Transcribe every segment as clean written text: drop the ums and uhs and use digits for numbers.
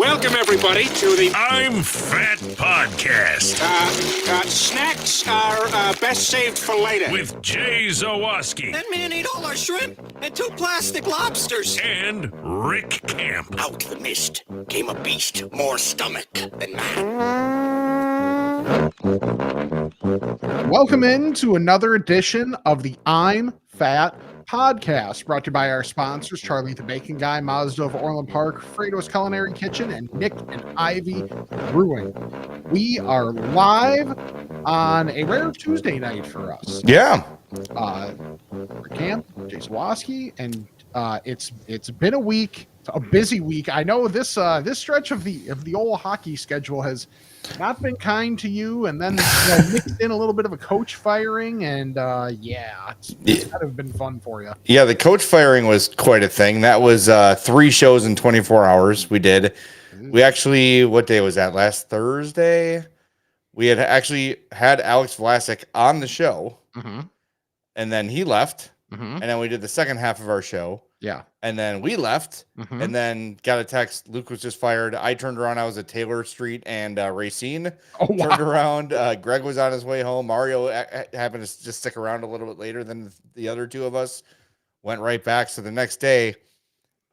Welcome, everybody, to the I'm Fat Podcast. Snacks are best saved for later. With Jay Zawoski. That man ate all our shrimp and 2 plastic lobsters. And Rick Camp. Out of the mist came a beast more stomach than man. Welcome into another edition of the I'm Fat Podcast, brought to you by our sponsors, Charlie the Bacon Guy, Mazda of Orland Park, Fredo's Culinary Kitchen, and Nick and Ivy Brewing. We are live on a rare Tuesday night for us. Yeah. Rick Camp, Jay Zawoski, and it's been a week, a busy week. I know this stretch of the old hockey schedule has not been kind to you, and then mixed in a little bit of a coach firing, and it's kind of been fun for you. Yeah, the coach firing was quite a thing. That was 3 shows in 24 hours we did. We actually, what day was that? Last Thursday? We had actually had Alex Vlasic on the show, and then he left, and then we did the second half of our show. Yeah. And then we left, and then got a text. Luke was just fired. I turned around. I was at Taylor Street and Racine. Turned around. Greg was on his way home. Mario happened to just stick around a little bit later than the other 2 of us. Went right back. So the next day,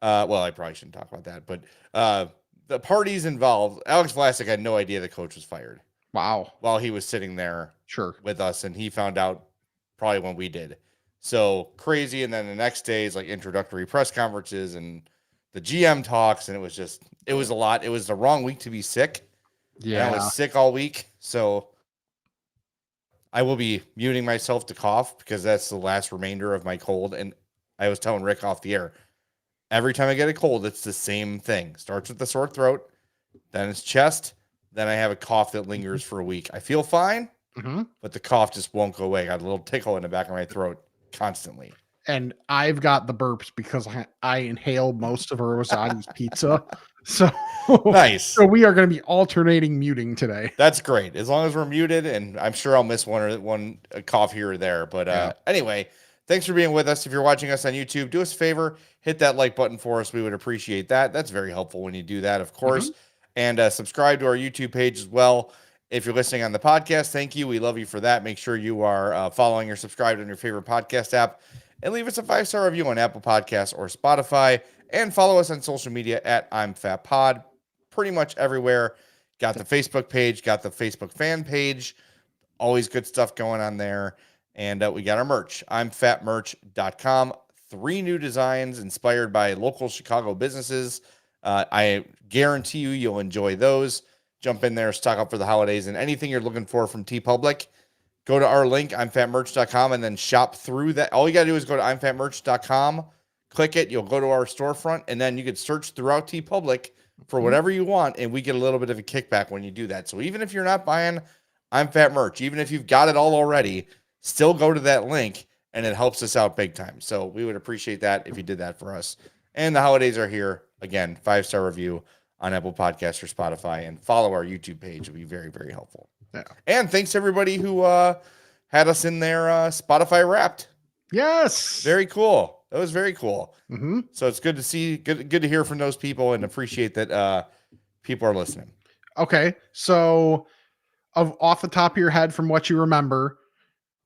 well, I probably shouldn't talk about that, but the parties involved, Alex Vlasic had no idea the coach was fired. Wow. While he was sitting there with us, and he found out probably when we did. So crazy. And then the next day is like introductory press conferences and the GM talks. And it was a lot. It was the wrong week to be sick. Yeah. And I was sick all week. So I will be muting myself to cough because that's the last remainder of my cold. And I was telling Rick off the air, every time I get a cold, it's the same thing. Starts with the sore throat, then it's chest, then I have a cough that lingers for a week. I feel fine, but the cough just won't go away. I got a little tickle in the back of my throat constantly. And I've got the burps because I inhaled most of Rosati's pizza. So nice. So we are going to be alternating muting today. That's great. As long as we're muted, and I'm sure I'll miss one cough here or there. But anyway, thanks for being with us. If you're watching us on YouTube, do us a favor, hit that like button for us. We would appreciate that. That's very helpful when you do that, of course. And subscribe to our YouTube page as well. If you're listening on the podcast, thank you. We love you for that. Make sure you are following or subscribed on your favorite podcast app, and leave us a 5-star review on Apple Podcasts or Spotify, and follow us on social media at I'm Fat Pod. Pretty much everywhere. Got the Facebook page, got the Facebook fan page. Always good stuff going on there. And we got our merch. I'mFatMerch.com. 3 new designs inspired by local Chicago businesses. I guarantee you'll enjoy those. Jump in there, stock up for the holidays, and anything you're looking for from TeePublic, go to our link, I'mFatMerch.com, and then shop through that. All you got to do is go to I'mFatMerch.com, click it, you'll go to our storefront, and then you can search throughout TeePublic for whatever you want, and we get a little bit of a kickback when you do that. So even if you're not buying I'm Fat merch, even if you've got it all already, still go to that link, and it helps us out big time. So we would appreciate that if you did that for us. And the holidays are here. Again, 5-star review on Apple Podcasts or Spotify, and follow our YouTube page. It'll be very, very helpful. Yeah. And thanks to everybody who had us in their Spotify Wrapped. Yes. Very cool. That was very cool. So it's good to see, good to hear from those people, and appreciate that people are listening. Okay. So off the top of your head, from what you remember,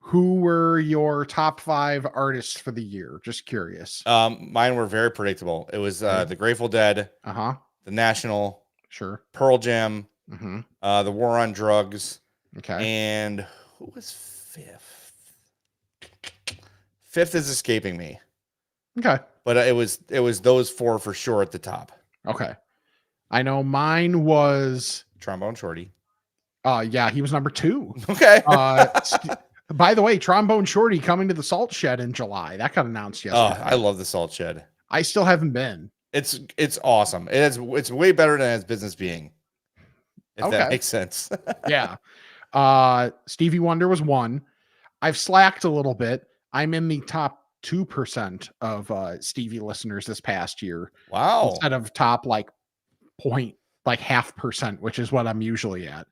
who were your top 5 artists for the year? Just curious. Mine were very predictable. It was the Grateful Dead, the National, Pearl Jam, the War on Drugs, and who was 5th? 5th is escaping me. Okay, but it was those 4 for sure at the top. Okay, I know mine was Trombone Shorty. Yeah, he was number 2. Okay. By the way, Trombone Shorty coming to the Salt Shed in July. That got announced yesterday. I love the Salt Shed. I still haven't been. It's awesome. It's way better than its business being. If that makes sense. Yeah. Stevie Wonder was 1. I've slacked a little bit. I'm in the top 2% of Stevie listeners this past year. Wow. Instead of top like 0.5%, which is what I'm usually at.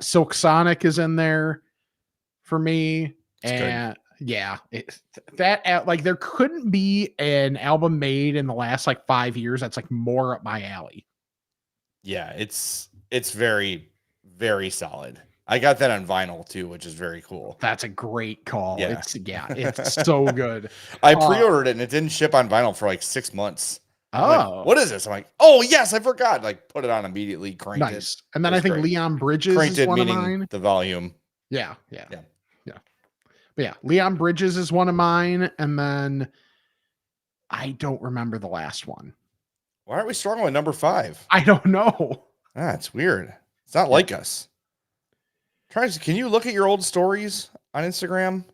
Silk Sonic is in there for me. And yeah, there couldn't be an album made in the last like 5 years that's like more up my alley. Yeah, it's very, very solid. I got that on vinyl too, which is very cool. That's a great call. Yeah. It's so good. I pre-ordered it and it didn't ship on vinyl for like 6 months. I'm like, Oh, what is this? I'm like, oh yes, I forgot. Like, put it on immediately, cranked it. nice. And then It I was think great. Leon Bridges Cranked is it, one of meaning mine. the volume. Yeah. Yeah. But yeah, Leon Bridges is one of mine. And then I don't remember the last one. Why aren't we strong with number 5? I don't know. Ah, it's weird. It's not like us. Can you look at your old stories on Instagram?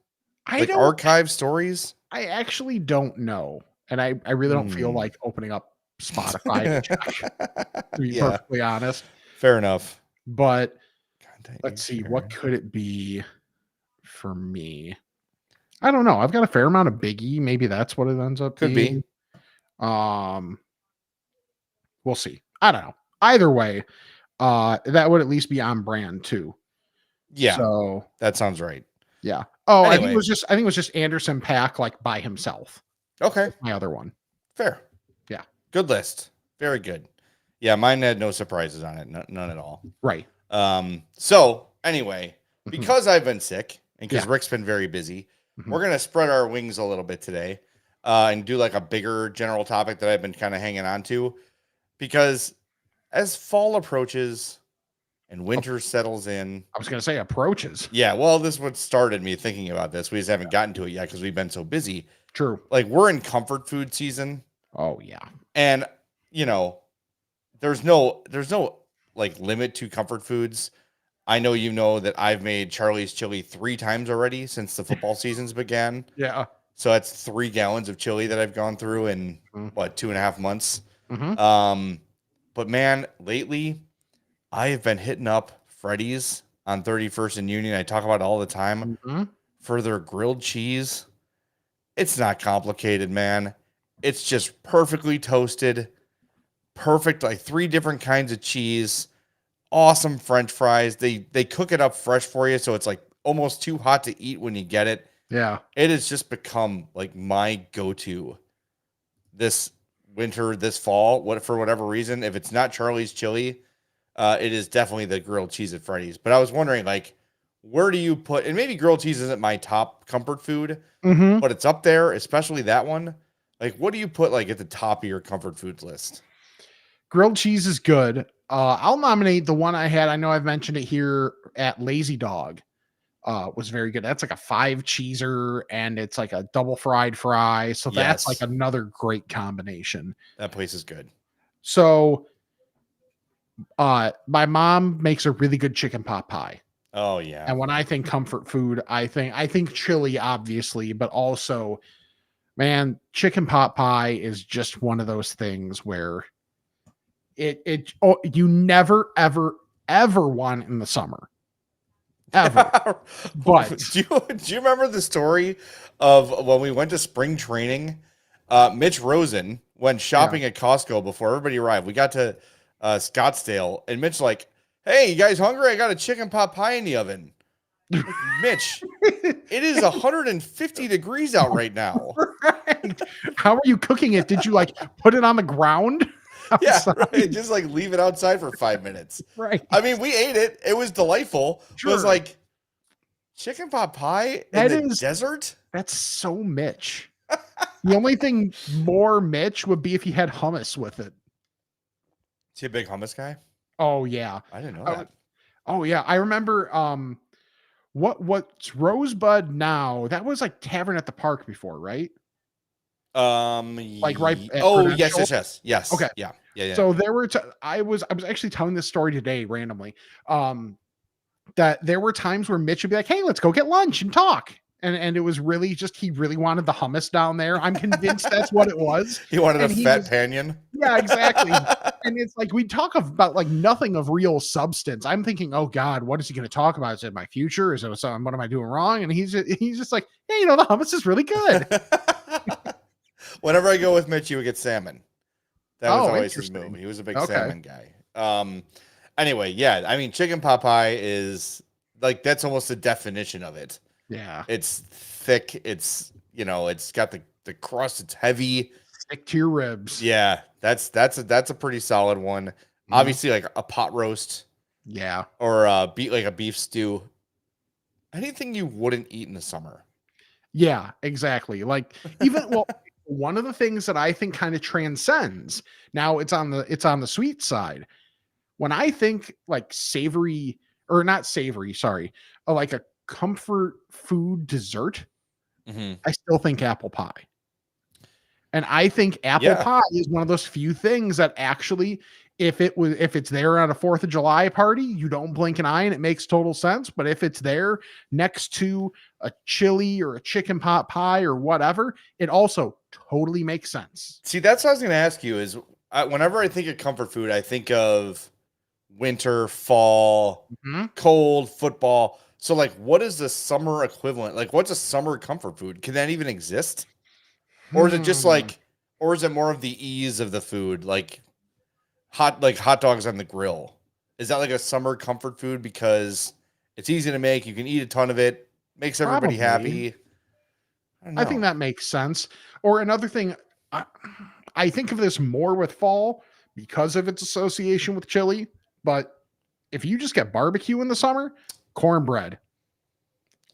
I Like don't. archive stories? I actually don't know. And I really don't feel Hmm. like opening up Spotify to check, to be Yeah. perfectly honest. Fair enough. But Content let's see, share. what could it be for me? I don't know. I've got a fair amount of Biggie. Maybe that's what it ends up Could be. being. We'll see. I don't know. Either way, that would at least be on brand too. Yeah, So that sounds right. yeah. Oh, I think Anyway. it was just Anderson .Paak like by himself. Okay, My other one. fair. Yeah. Good list. Very good. Yeah, mine had no surprises on it. None at all. Right. So anyway, Mhm. because I've been sick and because Yeah. Rick's been very busy, Mhm. we're gonna spread our wings a little bit today, and do like a bigger general topic that I've been kind of hanging on to, because as fall approaches and winter settles in, I was gonna say approaches. yeah, well, this is what started me thinking about this. We just haven't gotten to it yet because we've been so busy. True. Like, we're in comfort food season, Oh yeah. and there's no like limit to comfort foods. I know that I've made Charlie's chili 3 times already since the football seasons began. Yeah. So that's 3 gallons of chili that I've gone through in Mhm. 2.5 months. Mm-hmm. But man, lately I have been hitting up Freddy's on 31st and Union. I talk about it all the time Mm-hmm. for their grilled cheese. It's not complicated, man. It's just perfectly toasted, perfect, like 3 different kinds of cheese, awesome French fries. They cook it up fresh for you, so it's like almost too hot to eat when you get it. Yeah. It has just become like my go-to this winter, this fall, for whatever reason. If it's not Charlie's chili, it is definitely the grilled cheese at Freddy's. But I was wondering, like, where do you put, and maybe grilled cheese isn't my top comfort food, Mm-hmm. but it's up there, especially that one. Like, what do you put like at the top of your comfort foods list? Grilled cheese is good. I'll nominate the one I had. I know I've mentioned it here at Lazy Dog. Was very good. That's like a 5 cheeser and it's like a double fried fry. So that's Yes. like another great combination. That place is good. So my mom makes a really good chicken pot pie. Oh yeah. And when I think comfort food, I think chili, obviously, but also, man, chicken pot pie is just one of those things where you never ever want it in the summer. Ever. But do you remember the story of when we went to spring training? Mitch Rosen went shopping at Costco before everybody arrived. We got to Scottsdale, and Mitch like, "Hey, you guys hungry? I got a chicken pot pie in the oven." Like, Mitch, it is 150 degrees out right now. Right. How are you cooking it? Did you like put it on the ground? Yeah, outside? right. Just like leave it outside for 5 minutes. Right. I mean, we ate it. It was delightful. It was Sure. like chicken pot pie That in the is- desert. That's so Mitch. The only thing more Mitch would be if he had hummus with it. Is he a big hummus guy? Oh yeah. I didn't know Oh, that. Oh yeah. I remember what's Rosebud now? That was like Tavern at the Park before, right? Like right at Oh, Prudential? yes. Okay. Yeah. So there were I was actually telling this story today randomly. That there were times where Mitch would be like, "Hey, let's go get lunch and talk." And it was really just he really wanted the hummus down there. I'm convinced that's what it was. He wanted And a he fat was- panion. Yeah, exactly. And it's like we talk about like nothing of real substance. I'm thinking, oh God, what is he going to talk about? Is it my future? Is it something? What am I doing wrong? And he's just like, hey, the hummus is really good. Whenever I go with Mitch, he would get salmon. That was Oh, always his interesting. move. He was a big Okay. salmon guy. Anyway, yeah. I mean, chicken pot pie is like that's almost the definition of it. Yeah, It's thick. It's it's got the crust. It's heavy. stick to your ribs. Yeah, that's a pretty solid one. Obviously, like a pot roast Yeah. or like a beef stew. Anything you wouldn't eat in the summer. Yeah, exactly. Like even well, one of the things that I think kind of transcends now it's on the sweet side. When I think like savory or not savory, sorry, like a comfort food dessert, I still think apple pie. And I think apple Yeah. pie is one of those few things that actually, if it's there on a 4th of July party, you don't blink an eye and it makes total sense. But if it's there next to a chili or a chicken pot pie or whatever, it also totally makes sense. See, that's what I was going to ask you is whenever I think of comfort food, I think of winter, fall, cold, football. So like, what is the summer equivalent? Like, what's a summer comfort food? Can that even exist? Or is it just like, or is it more of the ease of the food? Like hot dogs on the grill. Is that like a summer comfort food because it's easy to make? You can eat a ton of it, makes everybody happy. I think that makes sense. Or another thing, I think of this more with fall because of its association with chili. But if you just get barbecue in the summer, cornbread.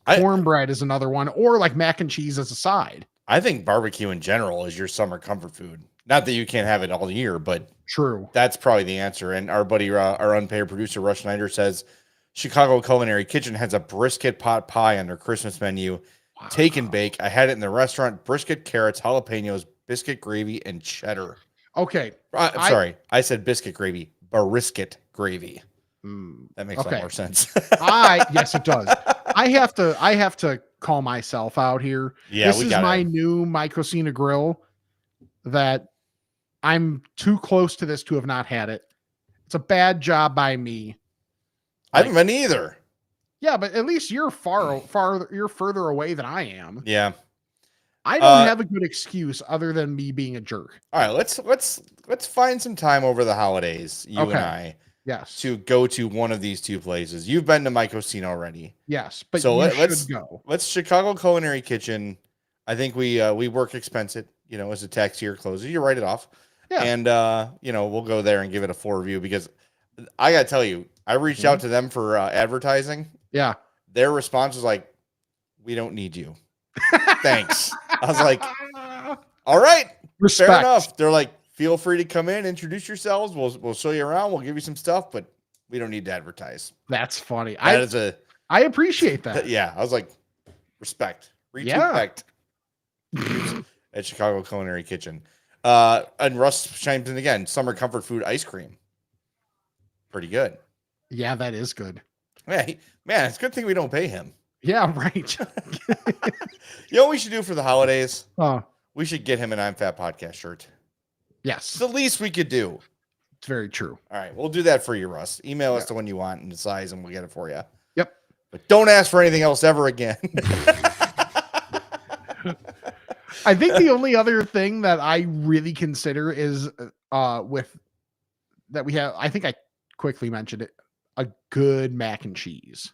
Cornbread is another one, or like mac and cheese as a side. I think barbecue in general is your summer comfort food. Not that you can't have it all year, but true. That's probably the answer. And our buddy, our unpaid producer, Russ Schneider, says Chicago Culinary Kitchen has a brisket pot pie on their Christmas menu. Wow. Take and bake. I had it in the restaurant. Brisket, carrots, jalapenos, biscuit gravy, and cheddar. Okay. I'm sorry. I said biscuit gravy. Brisket gravy. That makes a lot more sense. Yes, it does. I have to call myself out here. Yeah, this is my new Mycosina grill that I'm too close to this to have not had it. It's a bad job by me. I haven't been either. Yeah, but at least you're you're further away than I am. Yeah. I don't have a good excuse other than me being a jerk. All right, let's find some time over the holidays, you and I. Yes. To go to one of these two places. You've been to Mycosina already. Yes, but so let's go. Let's Chicago Culinary Kitchen. I think we work expense it, as the tax year closes. You write it off. Yeah. And we'll go there and give it a full review because I gotta tell you, I reached out to them for advertising. Yeah. Their response was like, "We don't need you." Thanks. I was like, all right, respect. Fair enough. They're like, feel free to come in, introduce yourselves. We'll show you around. We'll give you some stuff, but we don't need to advertise. That's funny. I appreciate that. Yeah. I was like, respect. Respect. At Chicago Culinary Kitchen. And Russ chimes in again. Summer comfort food ice cream. Pretty good. Yeah, that is good. Hey, man, it's a good thing we don't pay him. Yeah, right. You know what we should do for the holidays? Oh. We should get him an I'm Fat podcast shirt. Yes. It's the least we could do. It's very true. All right. We'll do that for you, Russ. Email us the one you want and the size, and we'll get it for you. Yep. But don't ask for anything else ever again. I think the only other thing that I really consider is with that we have, I think I quickly mentioned it, a good mac and cheese.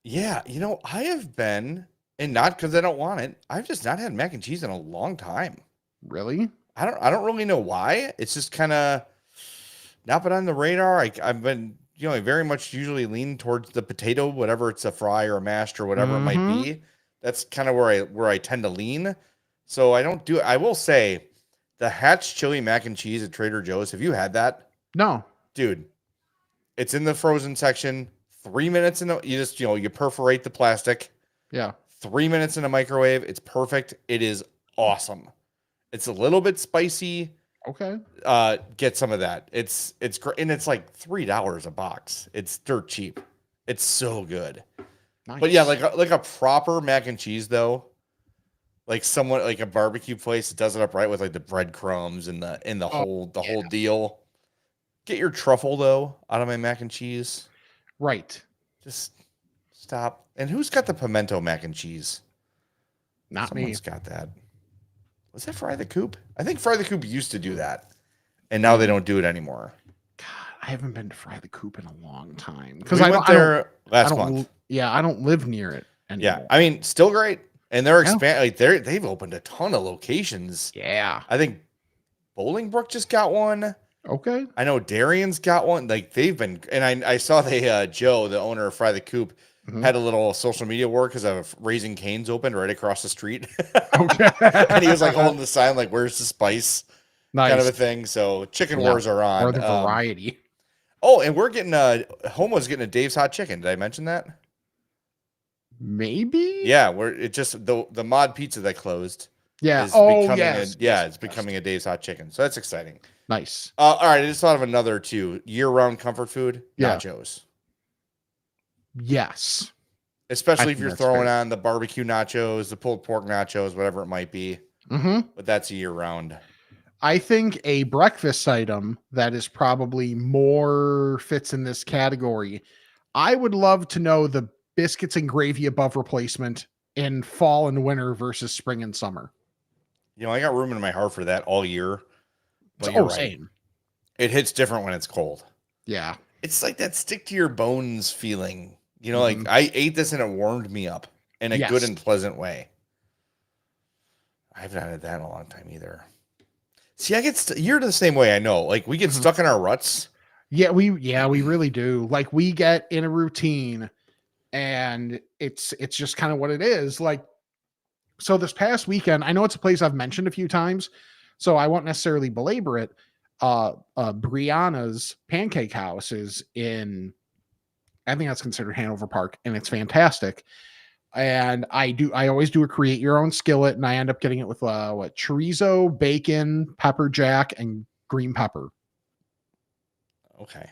Yeah. I have been, and not because I don't want it, I've just not had mac and cheese in a long time. Really? I don't really know why. It's just kind of not been on the radar. I've been, I very much usually lean towards the potato, whatever it's a fry or a mashed or whatever it might be. That's kind of where I tend to lean. So I don't do it. I will say the Hatch chili mac and cheese at Trader Joe's. Have you had that? No, dude. It's in the frozen section. 3 minutes you just, you perforate the plastic. Yeah. 3 minutes in a microwave. It's perfect. It is awesome. It's a little bit spicy. Okay. Get some of that. It's great. And it's like $3 a box. It's dirt cheap. It's so good. Nice. But yeah, like a proper mac and cheese though. Like someone like a barbecue place that does it up right with like the breadcrumbs and the whole deal. Get your truffle though out of my mac and cheese. Right. Just stop. And who's got the pimento mac and cheese? Not Someone's got that. Was that Fry the Coop? I think Fry the Coop used to do that. And now they don't do it anymore. God, I haven't been to Fry the Coop in a long time. Because I went there last month. Yeah, I don't live near it anymore. Yeah, I mean, still great. And they're expanding. Like they've opened a ton of locations. Yeah. I think Bolingbrook just got one. Okay. I know Darian's got one. Like they've been, and I saw they Joe, the owner of Fry the Coop, had a little social media work because of Raising Cane's opened right across the street. Okay. And he was like holding the sign, like, "Where's the spice?" Nice. Kind of a thing. So chicken wars are on. Or the variety. Oh, and we're getting Homo's getting a Dave's Hot Chicken. Did I mention that? Maybe. Yeah, it just the mod pizza that closed. Yeah. Is Oh, becoming yes. it's becoming a Dave's Hot Chicken. So that's exciting. Nice. All right, I just thought of another two year-round comfort food. Yeah. Nachos. Yes. Especially I if think you're that's throwing great. on the barbecue nachos, the pulled pork nachos, whatever it might be. Mm-hmm. But that's a year-round. I think a breakfast item that is probably more fits in this category. I would love to know the biscuits and gravy above replacement in fall and winter versus spring and summer. You know, I got room in my heart for that all year. But you're right. Same. It hits different when it's cold. Yeah. It's like that stick to your bones feeling. You know, like I ate this and it warmed me up in a good and pleasant way. I haven't had that in a long time either. See, you're the same way. I know. Like we get stuck in our ruts. Yeah, we really do. Like we get in a routine and it's just kind of what it is. Like, so this past weekend, I know it's a place I've mentioned a few times, so I won't necessarily belabor it. Brianna's Pancake House is in, I think that's considered Hanover Park, and it's fantastic. And I always do a create your own skillet, and I end up getting it with chorizo, bacon, pepper jack, and green pepper. Okay.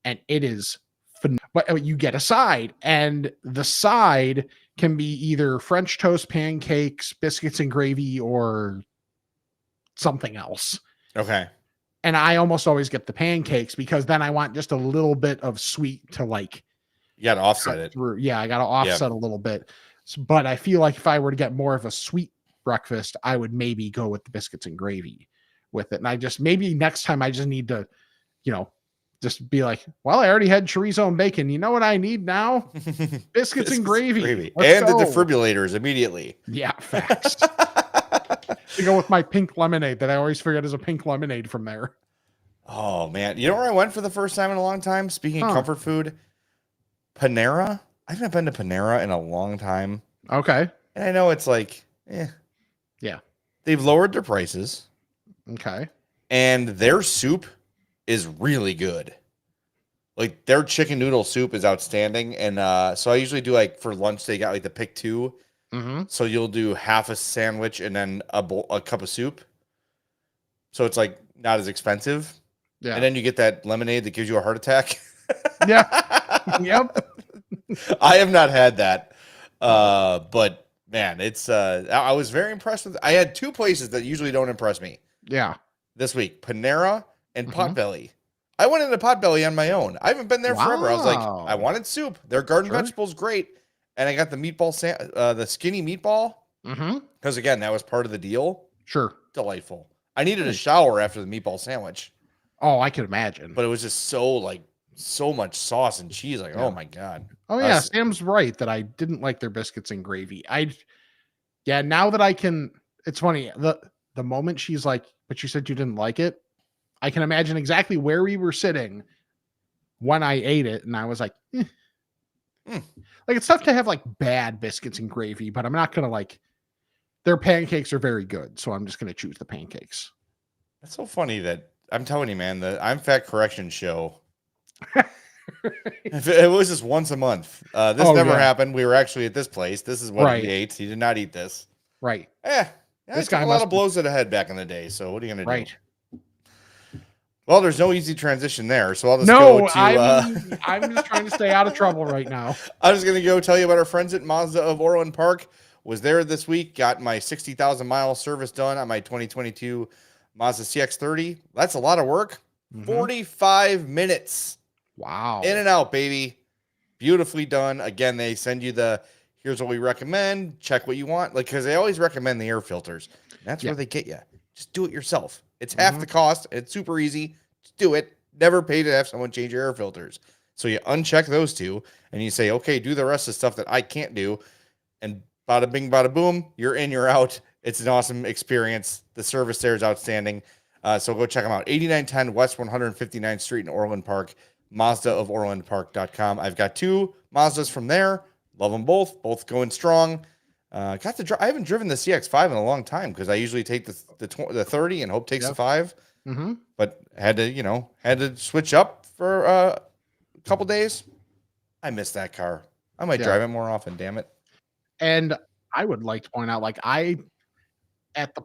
And it is but you get a side, and the side can be either French toast, pancakes, biscuits and gravy, or something else. Okay. And I almost always get the pancakes because then I want just a little bit of sweet to like. You got to offset it. Through. Yeah, I got to offset a little bit. But I feel like if I were to get more of a sweet breakfast, I would maybe go with the biscuits and gravy with it. And maybe next time I just need to, just be like, well, I already had chorizo and bacon. You know what I need now? Biscuits and gravy. And the defibrillators immediately. Yeah, facts. To go with my pink lemonade that I always forget is a pink lemonade from there. Oh, man. You know where I went for the first time in a long time? Speaking of comfort food, Panera. I haven't been to Panera in a long time. Okay. And I know it's like, Yeah. They've lowered their prices. Okay. And their soup is really good. Like their chicken noodle soup is outstanding. And so I usually do like for lunch, they got like the pick two. Mm-hmm. So you'll do half a sandwich and then a cup of soup. So it's like not as expensive. Yeah. And then you get that lemonade that gives you a heart attack. Yeah. Yep. I have not had that. But man, it's I was very impressed with. I had two places that usually don't impress me. Yeah. This week, Panera and Potbelly. I went into Potbelly on my own. I haven't been there forever. I was like, I wanted soup. Their garden vegetables great, and I got the meatball, the skinny meatball. Because again, that was part of the deal. Sure. Delightful. I needed a shower after the meatball sandwich. Oh, I could imagine. But it was just so much sauce and cheese. Like, oh my God. Oh yeah, Sam's right that I didn't like their biscuits and gravy. Now that I can, it's funny. The moment she's like, but you said you didn't like it, I can imagine exactly where we were sitting when I ate it, and I was like, Like it's tough to have like bad biscuits and gravy, but I'm not gonna their pancakes are very good, so I'm just gonna choose the pancakes. That's so funny that I'm telling you, man, the I'm Fat Correction show. If it was just once a month. This never happened. We were actually at this place. This is what he ate. He did not eat this. Right. This guy a lot of blows to the head back in the day. So what are you gonna do? Right. Well, there's no easy transition there. So I'll just go to. I'm just trying to stay out of trouble right now. I'm just gonna go tell you about our friends at Mazda of Orland Park. Was there this week. Got my 60,000 mile service done on my 2022 Mazda CX-30. That's a lot of work. 45 minutes. Wow. In and out, baby. Beautifully done. Again, they send you here's what we recommend. Check what you want. Because they always recommend the air filters. That's where they get you. Just do it yourself. It's half the cost. It's super easy. Just do it. Never pay to have someone change your air filters. So you uncheck those two and you say, okay, do the rest of the stuff that I can't do. And bada bing, bada boom, you're in, you're out. It's an awesome experience. The service there is outstanding. So go check them out. 8910 West 159th Street in Orland Park, Mazda of OrlandPark.com. I've got 2 Mazdas from there. Love them both going strong. I haven't driven the CX-5 in a long time because I usually take the 30 and Hope takes the 5. Mm-hmm. But had to switch up for a couple days. I miss that car. I might drive it more often, damn it. And I would like to point out, like, at the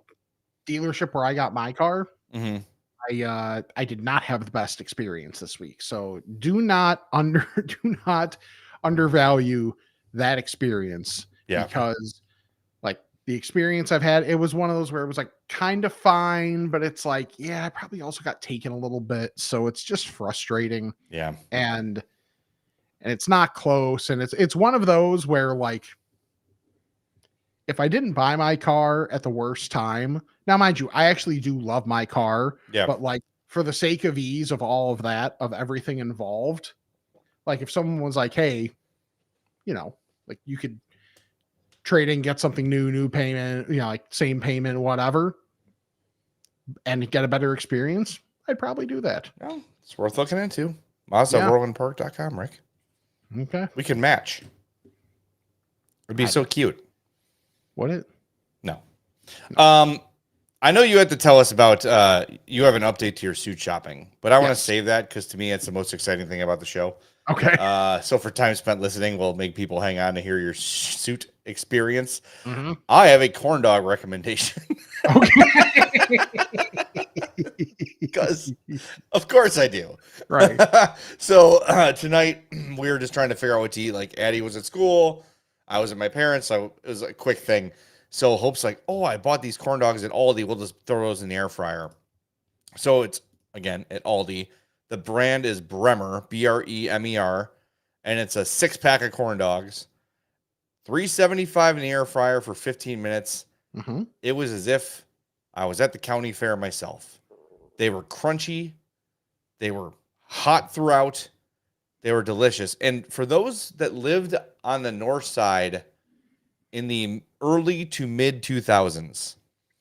dealership where I got my car, I did not have the best experience this week. So do not undervalue that experience. Yeah. Because like the experience I've had, it was one of those where it was like kind of fine, but it's like, yeah, I probably also got taken a little bit. So it's just frustrating. Yeah. And it's not close. And it's one of those where, like, if I didn't buy my car at the worst time, now mind you, I actually do love my car, but like for the sake of ease of all of that, of everything involved, like if someone was like, hey, like you could trade in, get something new payment, like same payment, whatever, and get a better experience, I'd probably do that. Well, it's worth looking into. MazdaOrlandPark.com, Rick. Okay. We can match. It'd be so cute. Would it? No. I know you had to tell us about you have an update to your suit shopping, but I want to save that because to me it's the most exciting thing about the show. Okay. So for time spent listening, we'll make people hang on to hear your suit experience. Mm-hmm. I have a corn dog recommendation. Because of course I do. Right. So tonight we were just trying to figure out what to eat. Like Addie was at school, I was at my parents, so it was a quick thing. So Hope's like, oh, I bought these corn dogs at Aldi. We'll just throw those in the air fryer. So it's, again, at Aldi. The brand is Bremer, Bremer, and it's a 6-pack of corn dogs. $3.75 in the air fryer for 15 minutes. Mm-hmm. It was as if I was at the county fair myself. They were crunchy. They were hot throughout. They were delicious. And for those that lived on the north side in the early to mid 2000s,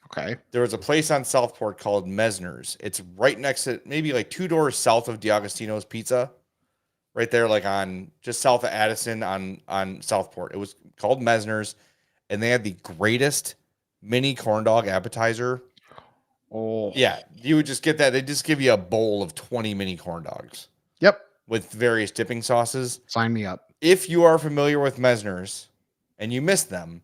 okay, there was a place on Southport called Mesner's. It's right next to, maybe like 2 doors south of D'Agostino's Pizza, right there, like on just south of Addison on Southport. It was called Mesner's, and they had the greatest mini corn dog appetizer. Oh yeah, you would just get that. They just give you a bowl of 20 mini corn dogs. Yep. With various dipping sauces. Sign me up. If you are familiar with Mesner's and you miss them,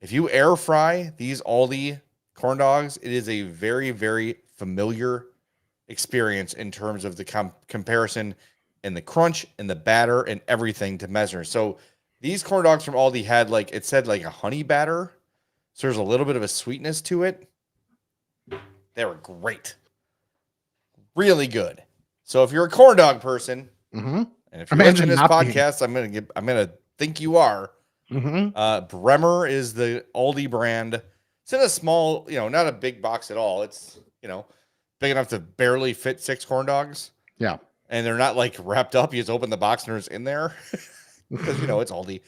if you air fry these Aldi corn dogs, it is a very, very familiar experience in terms of the comparison and the crunch and the batter and everything to Mesner's. So these corn dogs from Aldi had, like, it said like a honey batter. So there's a little bit of a sweetness to it. They were great. Really good. So if you're a corn dog person, mm-hmm. and if you're watching this podcast, I'm gonna think you are. Mm-hmm. Bremer is the Aldi brand. It's in a small, not a big box at all. It's big enough to barely fit 6 corn dogs. Yeah, and they're not like wrapped up. You just open the box and there's in there because it's Aldi.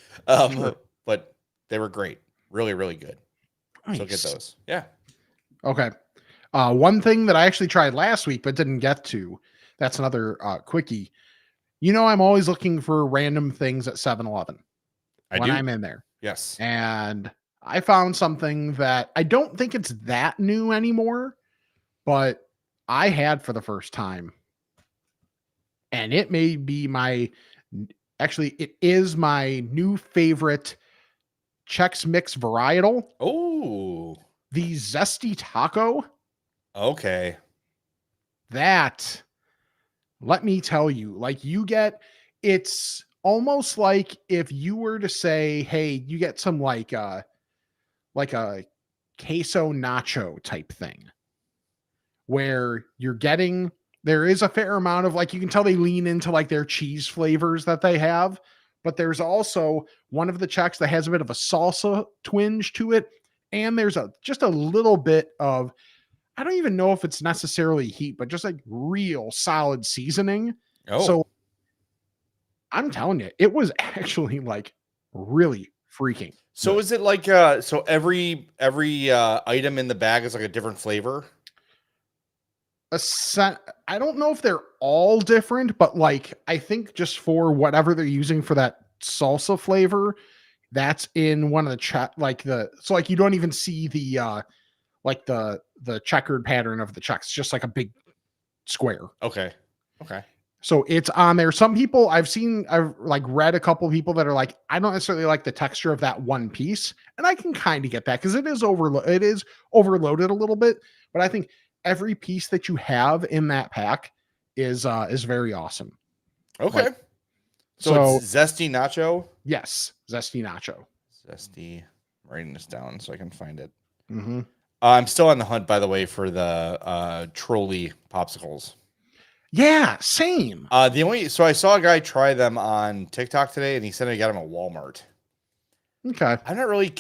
But they were great, really, really good. Nice. So get those. Yeah. Okay. One thing that I actually tried last week but didn't get to. That's another quickie. I'm always looking for random things at 7-Eleven when I'm in there. Yes. And I found something that I don't think it's that new anymore, but I had for the first time. And it may be it is my new favorite Chex Mix varietal. Oh. The Zesty Taco. Okay. That, let me tell you, like it's almost like if you were to say, hey, you get some like a queso nacho type thing where there is a fair amount of, like, you can tell they lean into like their cheese flavors that they have, but there's also one of the Chex that has a bit of a salsa twinge to it. And there's just a little bit of, I don't even know if it's necessarily heat, but just like real solid seasoning. Oh. So I'm telling you, it was actually like really freaking. So good. Is it like so every item in the bag is like a different flavor? I don't know if they're all different, but like I think just for whatever they're using for that salsa flavor, that's in one of the so like you don't even see the like the checkered pattern of the checks. It's just like a big square. Okay. Okay. So it's on there. Some people I've like read a couple people that are like, I don't necessarily like the texture of that one piece. And I can kind of get that because it is overloaded a little bit. But I think every piece that you have in that pack is very awesome. Okay. Like, so it's zesty nacho. Yes, zesty nacho. Zesty. I'm writing this down so I can find it. Mm-hmm. I'm still on the hunt, by the way, for the trolley popsicles. Yeah, same. So I saw a guy try them on TikTok today, and he said he got them at Walmart. Okay. I'm not really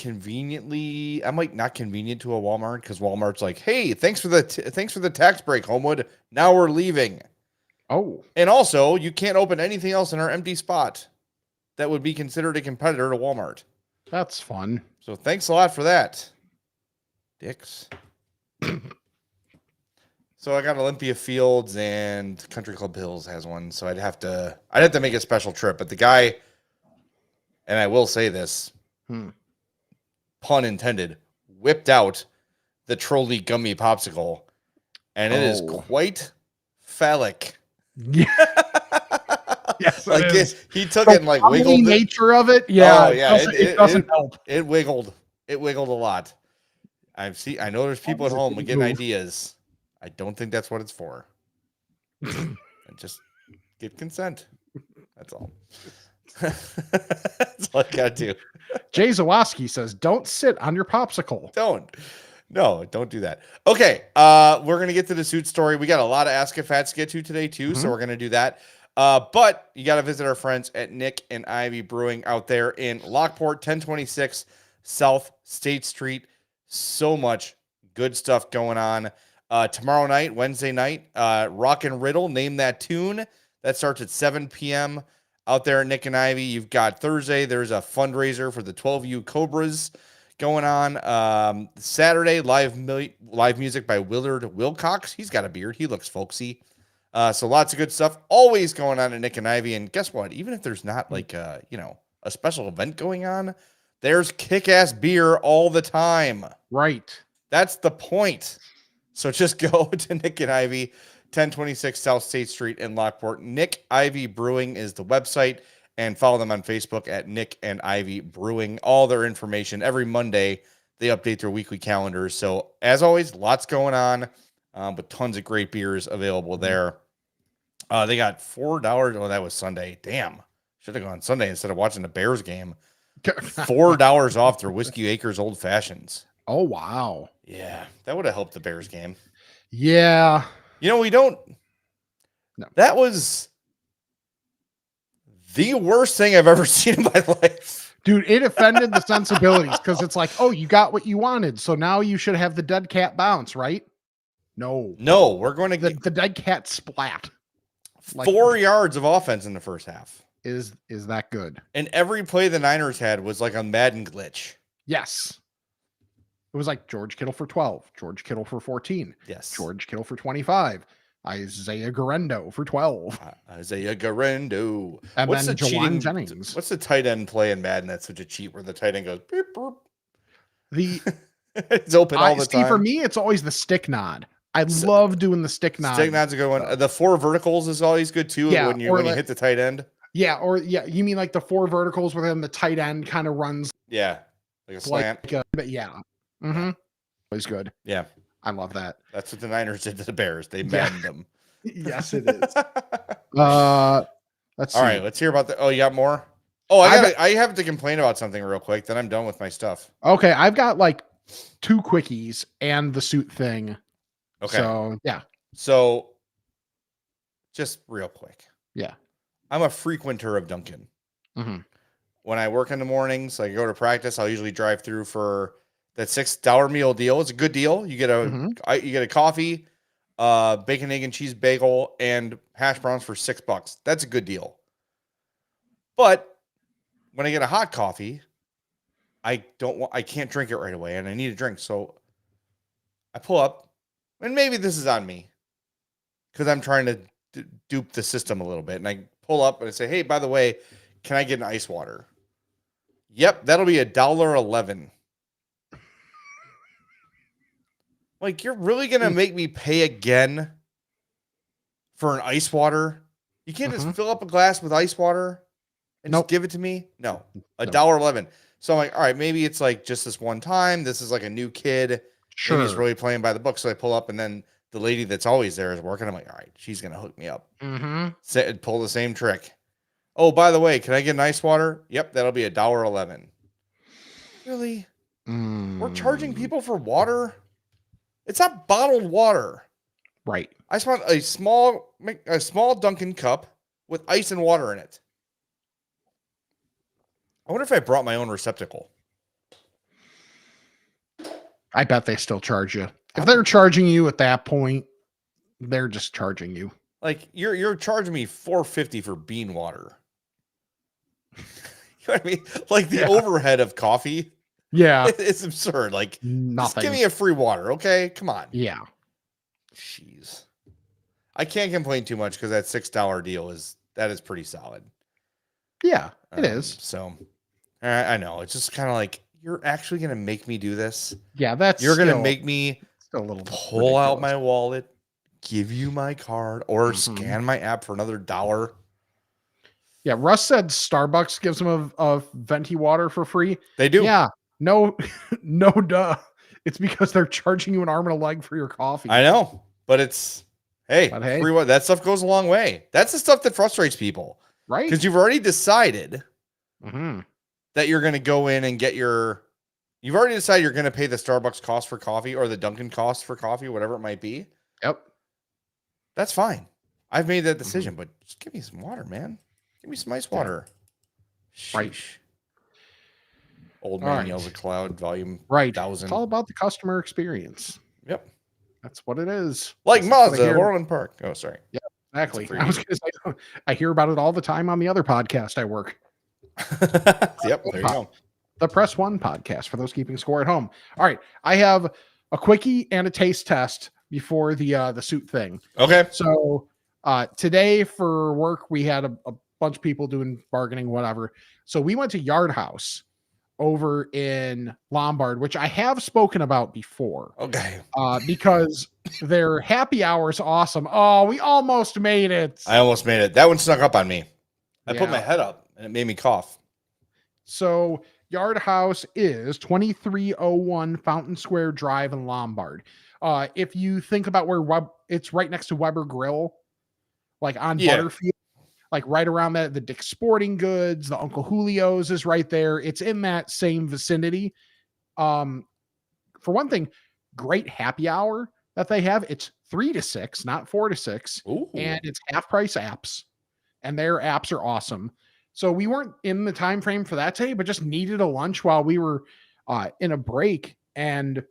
I'm like not convenient to a Walmart because Walmart's like, hey, thanks for the tax break, Homewood. Now we're leaving. Oh. And also, you can't open anything else in our empty spot that would be considered a competitor to Walmart. That's fun. So thanks a lot for that, dicks. So I got Olympia Fields and Country Club Hills has one. So I'd have to make a special trip. But the guy, and I will say this, pun intended, whipped out the trolley gummy popsicle, and it is quite phallic. Yeah. Yes, like he took it and like wiggled. The nature of it, yeah. Oh, yeah. It doesn't help. It wiggled. It wiggled a lot. I know there's people at home getting ideas. I don't think that's what it's for. And just get consent. That's all. That's all I gotta do. Jay Zawoski says, "Don't sit on your popsicle." Don't do that. Okay, we're gonna get to the suit story. We got a lot of Ask a Fats to get to today too, so we're gonna do that. But you got to visit our friends at Nick and Ivy Brewing out there in Lockport, 1026 South State Street. So much good stuff going on. Tomorrow night, Wednesday night, Rock and Riddle, Name That Tune. That starts at 7 p.m. out there at Nick and Ivy. You've got Thursday, there's a fundraiser for the 12U Cobras going on. Saturday, live music by Willard Wilcox. He's got a beard. He looks folksy. So lots of good stuff always going on at Nick and Ivy. And guess what? Even if there's not like a special event going on, there's kick-ass beer all the time. Right. That's the point. So just go to Nick and Ivy, 1026 South State Street in Lockport. Nick Ivy Brewing is the website, and follow them on Facebook at Nick and Ivy Brewing. All their information every Monday. They update their weekly calendars. So as always, lots going on, but tons of great beers available there. They got $4. Oh, that was Sunday. Damn. Should have gone Sunday instead of watching the Bears game. $4 off their Whiskey Acres Old Fashions. Oh, wow. Yeah, that would have helped the Bears game. Yeah. We don't. No. That was the worst thing I've ever seen in my life. Dude, it offended the sensibilities because it's like, oh, you got what you wanted. So now you should have the dead cat bounce, right? No, we're going to get the dead cat splat. 4 yards of offense in the first half. Is that good? And every play the Niners had was like a Madden glitch. Yes. It was like George Kittle for 12, George Kittle for 14. Yes. George Kittle for 25, Isaiah Garendo for 12. Isaiah Garendo. And then Jawan Jennings. What's the tight end play in Madden that's such a cheat where the tight end goes beep, beep. It's open all the time. For me, it's always the stick nod. I love doing the stick nod. Stick nod's a good one. The 4 verticals is always good too. Yeah, when you hit the tight end. Yeah, you mean like the 4 verticals where then the tight end kind of runs. Yeah, like a slant. Yeah. Mm-hmm. Always good. Yeah. I love that. That's what the Niners did to the Bears. They maddened them. Yes, it is. Let's see. All right, let's hear about the. Oh, you got more? Oh, I have to complain about something real quick. Then I'm done with my stuff. Okay, I've got like 2 quickies and the suit thing. Okay. So yeah. So just real quick. Yeah. I'm a frequenter of Dunkin'. Mm-hmm. When I work in the mornings, I go to practice. I'll usually drive through for that $6 meal deal. It's a good deal. You get a coffee, bacon, egg, and cheese bagel, and hash browns for $6. That's a good deal. But when I get a hot coffee, I can't drink it right away, and I need a drink. So I pull up, and maybe this is on me. because I'm trying to dupe the system a little bit. And I pull up and I say, hey, by the way, can I get an ice water? Yep, that'll be $1.11. Like, you're really going to make me pay again for an ice water? You can't just fill up a glass with ice water and just give it to me? No, $1.11. So I'm like, all right, maybe it's like just this one time. This is like a new kid. Sure. Maybe he's really playing by the book. So I pull up and then the lady that's always there is working. I'm like, all right, she's going to hook me up. Pull the same trick. Oh, by the way, can I get an ice water? Yep, that'll be $1.11. Really? We're charging people for water? It's not bottled water. Right. I just want a small Dunkin' cup with ice and water in it. I wonder if I brought my own receptacle. I bet they still charge you. If they're charging you at that point, they're just charging you. Like you're charging me $4.50 for bean water. You know what I mean? Like the overhead of coffee. Yeah. It's absurd. Like nothing. Just give me a free water, okay? Come on. Yeah. Jeez. I can't complain too much because that $6 deal is pretty solid. Yeah, it is. So I know. It's just kind of like, you're actually going to make me do this? Yeah, you're going to make me still a little pull out my wallet, give you my card, or scan my app for another $1. Yeah, Russ said Starbucks gives them a venti water for free. They do. Yeah, no, no, duh. It's because they're charging you an arm and a leg for your coffee. I know, but it's hey, free, that stuff goes a long way. That's the stuff that frustrates people, right? Because you've already decided that you're going to go in and get you've already decided you're going to pay the Starbucks cost for coffee or the Dunkin' cost for coffee, whatever it might be. Yep. That's fine. I've made that decision, but just give me some water, man. Give me some ice water. Right. Old Man Yells at Cloud, volume 1000. It's all about the customer experience. Yep. That's what it is. Like Mazda, Orland Park. Oh, sorry. Yeah, exactly. I was going to say, I hear about it all the time on the other podcast I work. Yep, there you go. The Press One podcast for those keeping score at home. All right, I have a quickie and a taste test before the suit thing. Okay. So today for work we had a bunch of people doing bargaining, whatever. So we went to Yard House over in Lombard, which I have spoken about before. Okay. Because their happy hour is awesome. Oh, we almost made it. I almost made it. That one snuck up on me. I put my head up and it made me cough. So Yard House is 2301 Fountain Square Drive in Lombard. If you think about where it's right next to Weber Grill, like on Butterfield, like right around that, the Dick's Sporting Goods, the Uncle Julio's is right there. It's in that same vicinity. For one thing, great happy hour that they have. It's 3 to 6, not 4 to 6. Ooh. And it's half price apps, and their apps are awesome. So we weren't in the time frame for that today, but just needed a lunch while we were in a break, and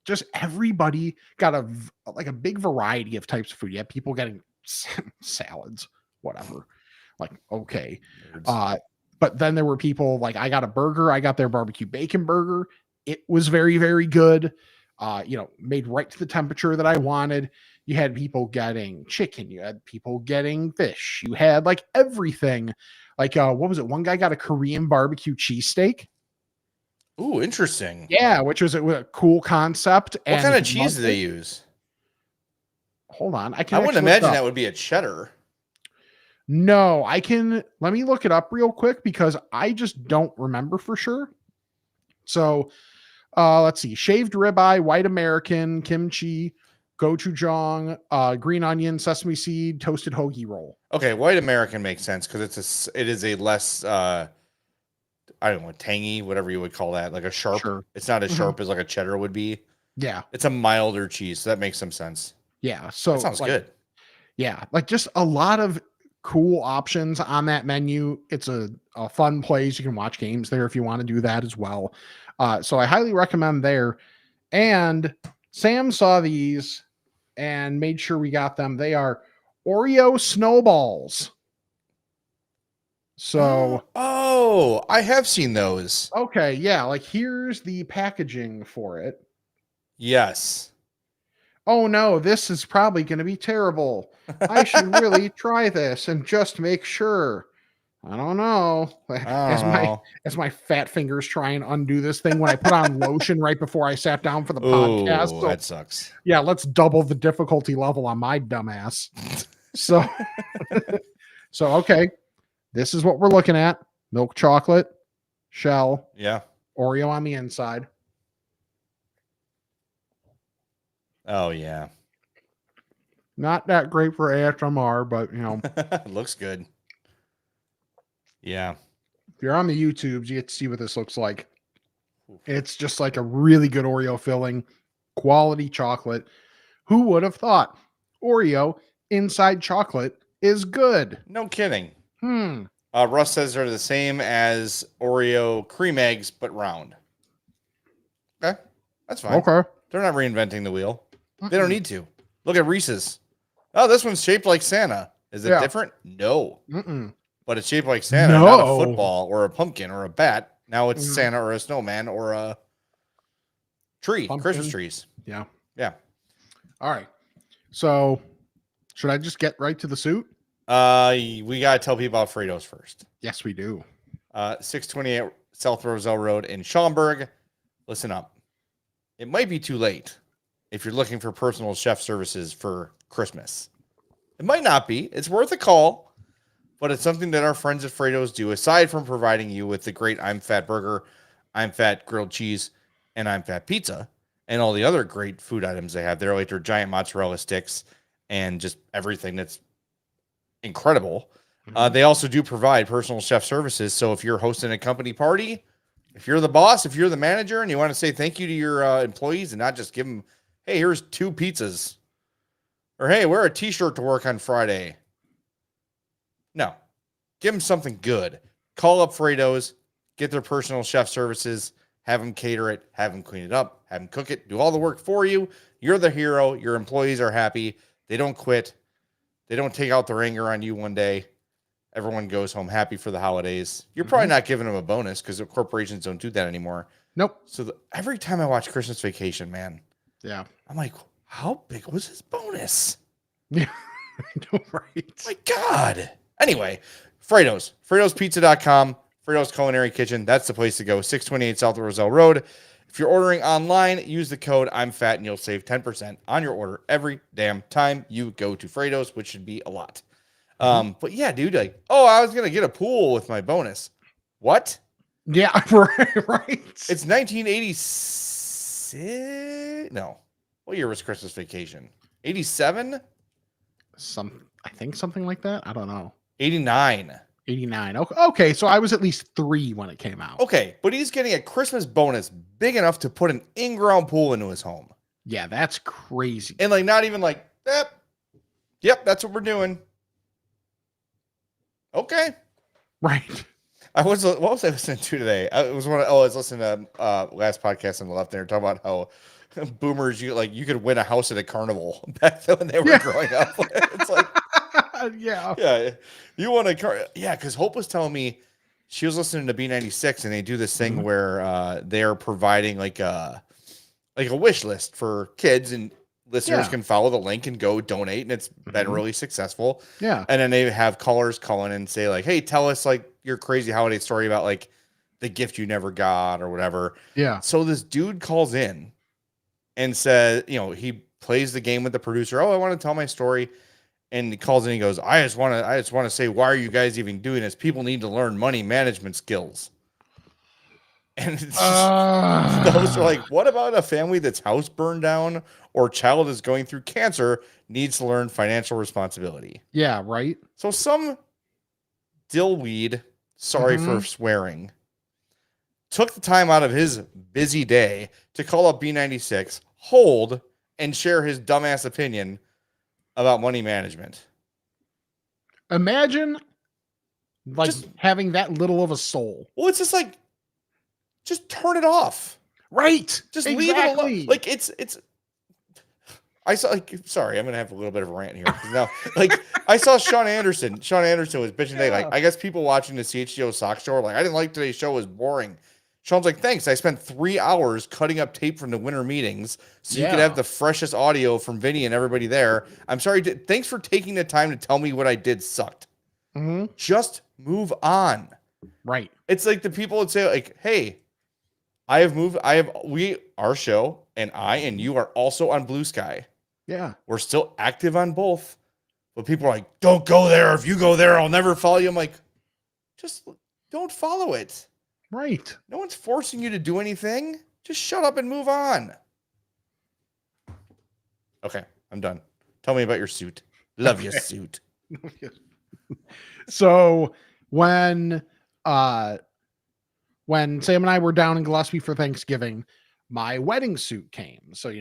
just everybody got a big variety of types of food. You had people getting salads, whatever. Like, okay. But then there were people like, I got a burger. I got their barbecue bacon burger. It was very, very good. Made right to the temperature that I wanted. You had people getting chicken. You had people getting fish. You had like everything. Like, what was it? One guy got a Korean barbecue cheesesteak. Ooh, interesting. Yeah, which was a cool concept. What kind of cheese do they use? Hold on. I wouldn't imagine that would be a cheddar. No, let me look it up real quick because I just don't remember for sure. So let's see. Shaved ribeye, white American, kimchi, gochujang, green onion, sesame seed, toasted hoagie roll. Okay, white American makes sense because it is a less I don't know, tangy, whatever you would call that, like a sharp. Sure. It's not as sharp as like a cheddar would be. Yeah. It's a milder cheese, so that makes some sense. Yeah. So that sounds good. Yeah, like just a lot of cool options on that menu. It's a fun place. You can watch games there if you want to do that as well. So I highly recommend there. And Sam saw these and made sure we got them. They are Oreo snowballs. So, I have seen those. Okay, yeah, like here's the packaging for it. Yes. oh no, this is probably going to be terrible. I should really try this and just make sure. I don't know. As my fat fingers try and undo this thing when I put on lotion right before I sat down for the podcast. Oh, So, that sucks. yeah, let's double the difficulty level on my dumbass. So, okay, this is what we're looking at: milk chocolate, shell, Yeah. Oreo on the inside. Oh, yeah. Not that great for ASMR, but Looks good. Yeah. if you're on the YouTubes, you get to see what this looks like. It's just like a really good Oreo filling, quality chocolate. Who would have thought Oreo inside chocolate is good? No kidding. Hmm. Russ says they're the same as Oreo cream eggs, but round. Okay. That's fine. Okay. They're not reinventing the wheel. They don't need to. Look at Reese's. Oh, this one's shaped like Santa. Is it Yeah. different? No. Mm-mm. But it's shaped like Santa, not a football or a pumpkin or a bat. Now it's Santa or a snowman or a tree, Pumpkin. Christmas trees. Yeah. Yeah. All right. So, should I just get right to the suit? We got to tell people about Fredo's first. Yes, we do. 628 South Roselle Road in Schaumburg. Listen up. It might be too late if you're looking for personal chef services for Christmas. It might not be. It's worth a call, but it's something that our friends at Fredo's do aside from providing you with the great I'm Fat burger, I'm Fat grilled cheese, and I'm Fat pizza, and all the other great food items they have there, like their giant mozzarella sticks and just everything that's incredible. They also do provide personal chef services. So if you're hosting a company party, if you're the boss, if you're the manager, and you want to say thank you to your employees and not just give them, hey, here's 2 pizzas, or hey, wear a t-shirt to work on Friday. No, give them something good. Call up Fredo's, get their personal chef services, have them cater it, have them clean it up, have them cook it, do all the work for you. You're the hero. Your employees are happy. They don't quit. They don't take out their anger on you one day. Everyone goes home happy for the holidays. You're probably not giving them a bonus because corporations don't do that anymore. Nope. So every time I watch Christmas Vacation, man, Yeah. I'm like, how big was his bonus? Yeah. I know, right? My God. Anyway, Fredo's, Fredo'sPizza.com, Fredo's Culinary Kitchen. That's the place to go. 628 South Roselle Road. If you're ordering online, use the code I'm Fat and you'll save 10% on your order every damn time you go to Fredo's, which should be a lot. But yeah, dude, like, oh, I was going to get a pool with my bonus. What? Yeah, right. It's 1986. No. What year was Christmas Vacation? 87? I think something like that. I don't know. 89. 89. Okay, so I was at least 3 when it came out. Okay, but he's getting a Christmas bonus big enough to put an in-ground pool into his home. Yeah, that's crazy. And like not even like, yep, that's what we're doing. Okay. Right. What was I listening to today? I was listening to last podcast on the left there, talking about how boomers you could win a house at a carnival back then when they were growing up. It's like yeah, you want a car? Yeah, because Hope was telling me she was listening to B96 and they do this thing where they're providing like a wish list for kids and listeners can follow the link and go donate, and it's been really successful. Yeah. And then they have callers call in and say like, hey, tell us like your crazy holiday story about like the gift you never got or whatever. Yeah. So this dude calls in and says, he plays the game with the producer. Oh, I want to tell my story. And he calls in and he goes, I just want to say, why are you guys even doing this? People need to learn money management skills. And it's those are like, what about a family that's house burned down or child is going through cancer needs to learn financial responsibility? Yeah, right. So some dillweed, sorry for swearing, took the time out of his busy day to call up B96, hold, and share his dumbass opinion about money management. Imagine having that little of a soul. Well, it's just like, just turn it off. Right. Just leave it alone. Like I saw sorry, I'm gonna have a little bit of a rant here. Now, I saw Sean Anderson. Sean Anderson was bitching today. Like, I guess people watching the CHGO Sock Show are like, I didn't like today's show, it was boring. Sean's like, thanks. I spent 3 hours cutting up tape from the winter meetings so you could Yeah. have the freshest audio from Vinny and everybody there. I'm sorry. Thanks for taking the time to tell me what I did sucked. Mhm. Just move on. Right. It's like the people would say, like, hey, our show and I and you are also on Blue Sky. Yeah. We're still active on both. But people are like, don't go there. If you go there, I'll never follow you. I'm like, just don't follow it. Right. No one's forcing you to do anything. Just shut up and move on. Okay, I'm done. Tell me about your suit. Love your suit. So when Sam and I were down in Gillespie for Thanksgiving, my wedding suit came. So,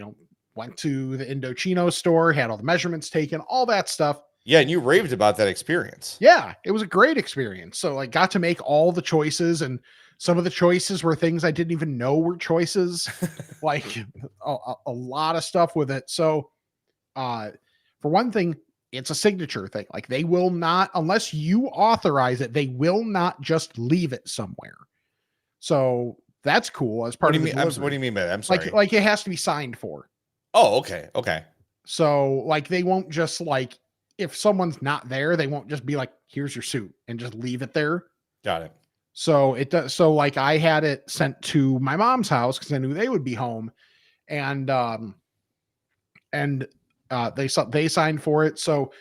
went to the Indochino store, had all the measurements taken, all that stuff. Yeah, and you raved about that experience. Yeah, it was a great experience. So I got to make all the choices, and some of the choices were things I didn't even know were choices, like a lot of stuff with it. So for one thing, it's a signature thing. Like they will not, unless you authorize it, they will not just leave it somewhere. So that's cool as part of the delivery. What do you mean by that? I'm sorry. Like it has to be signed for. Oh, okay. Okay. So like they won't just like, if someone's not there, they won't just be like, here's your suit and just leave it there. Got it. So it does. So like I had it sent to my mom's house because I knew they would be home, and they signed for it. So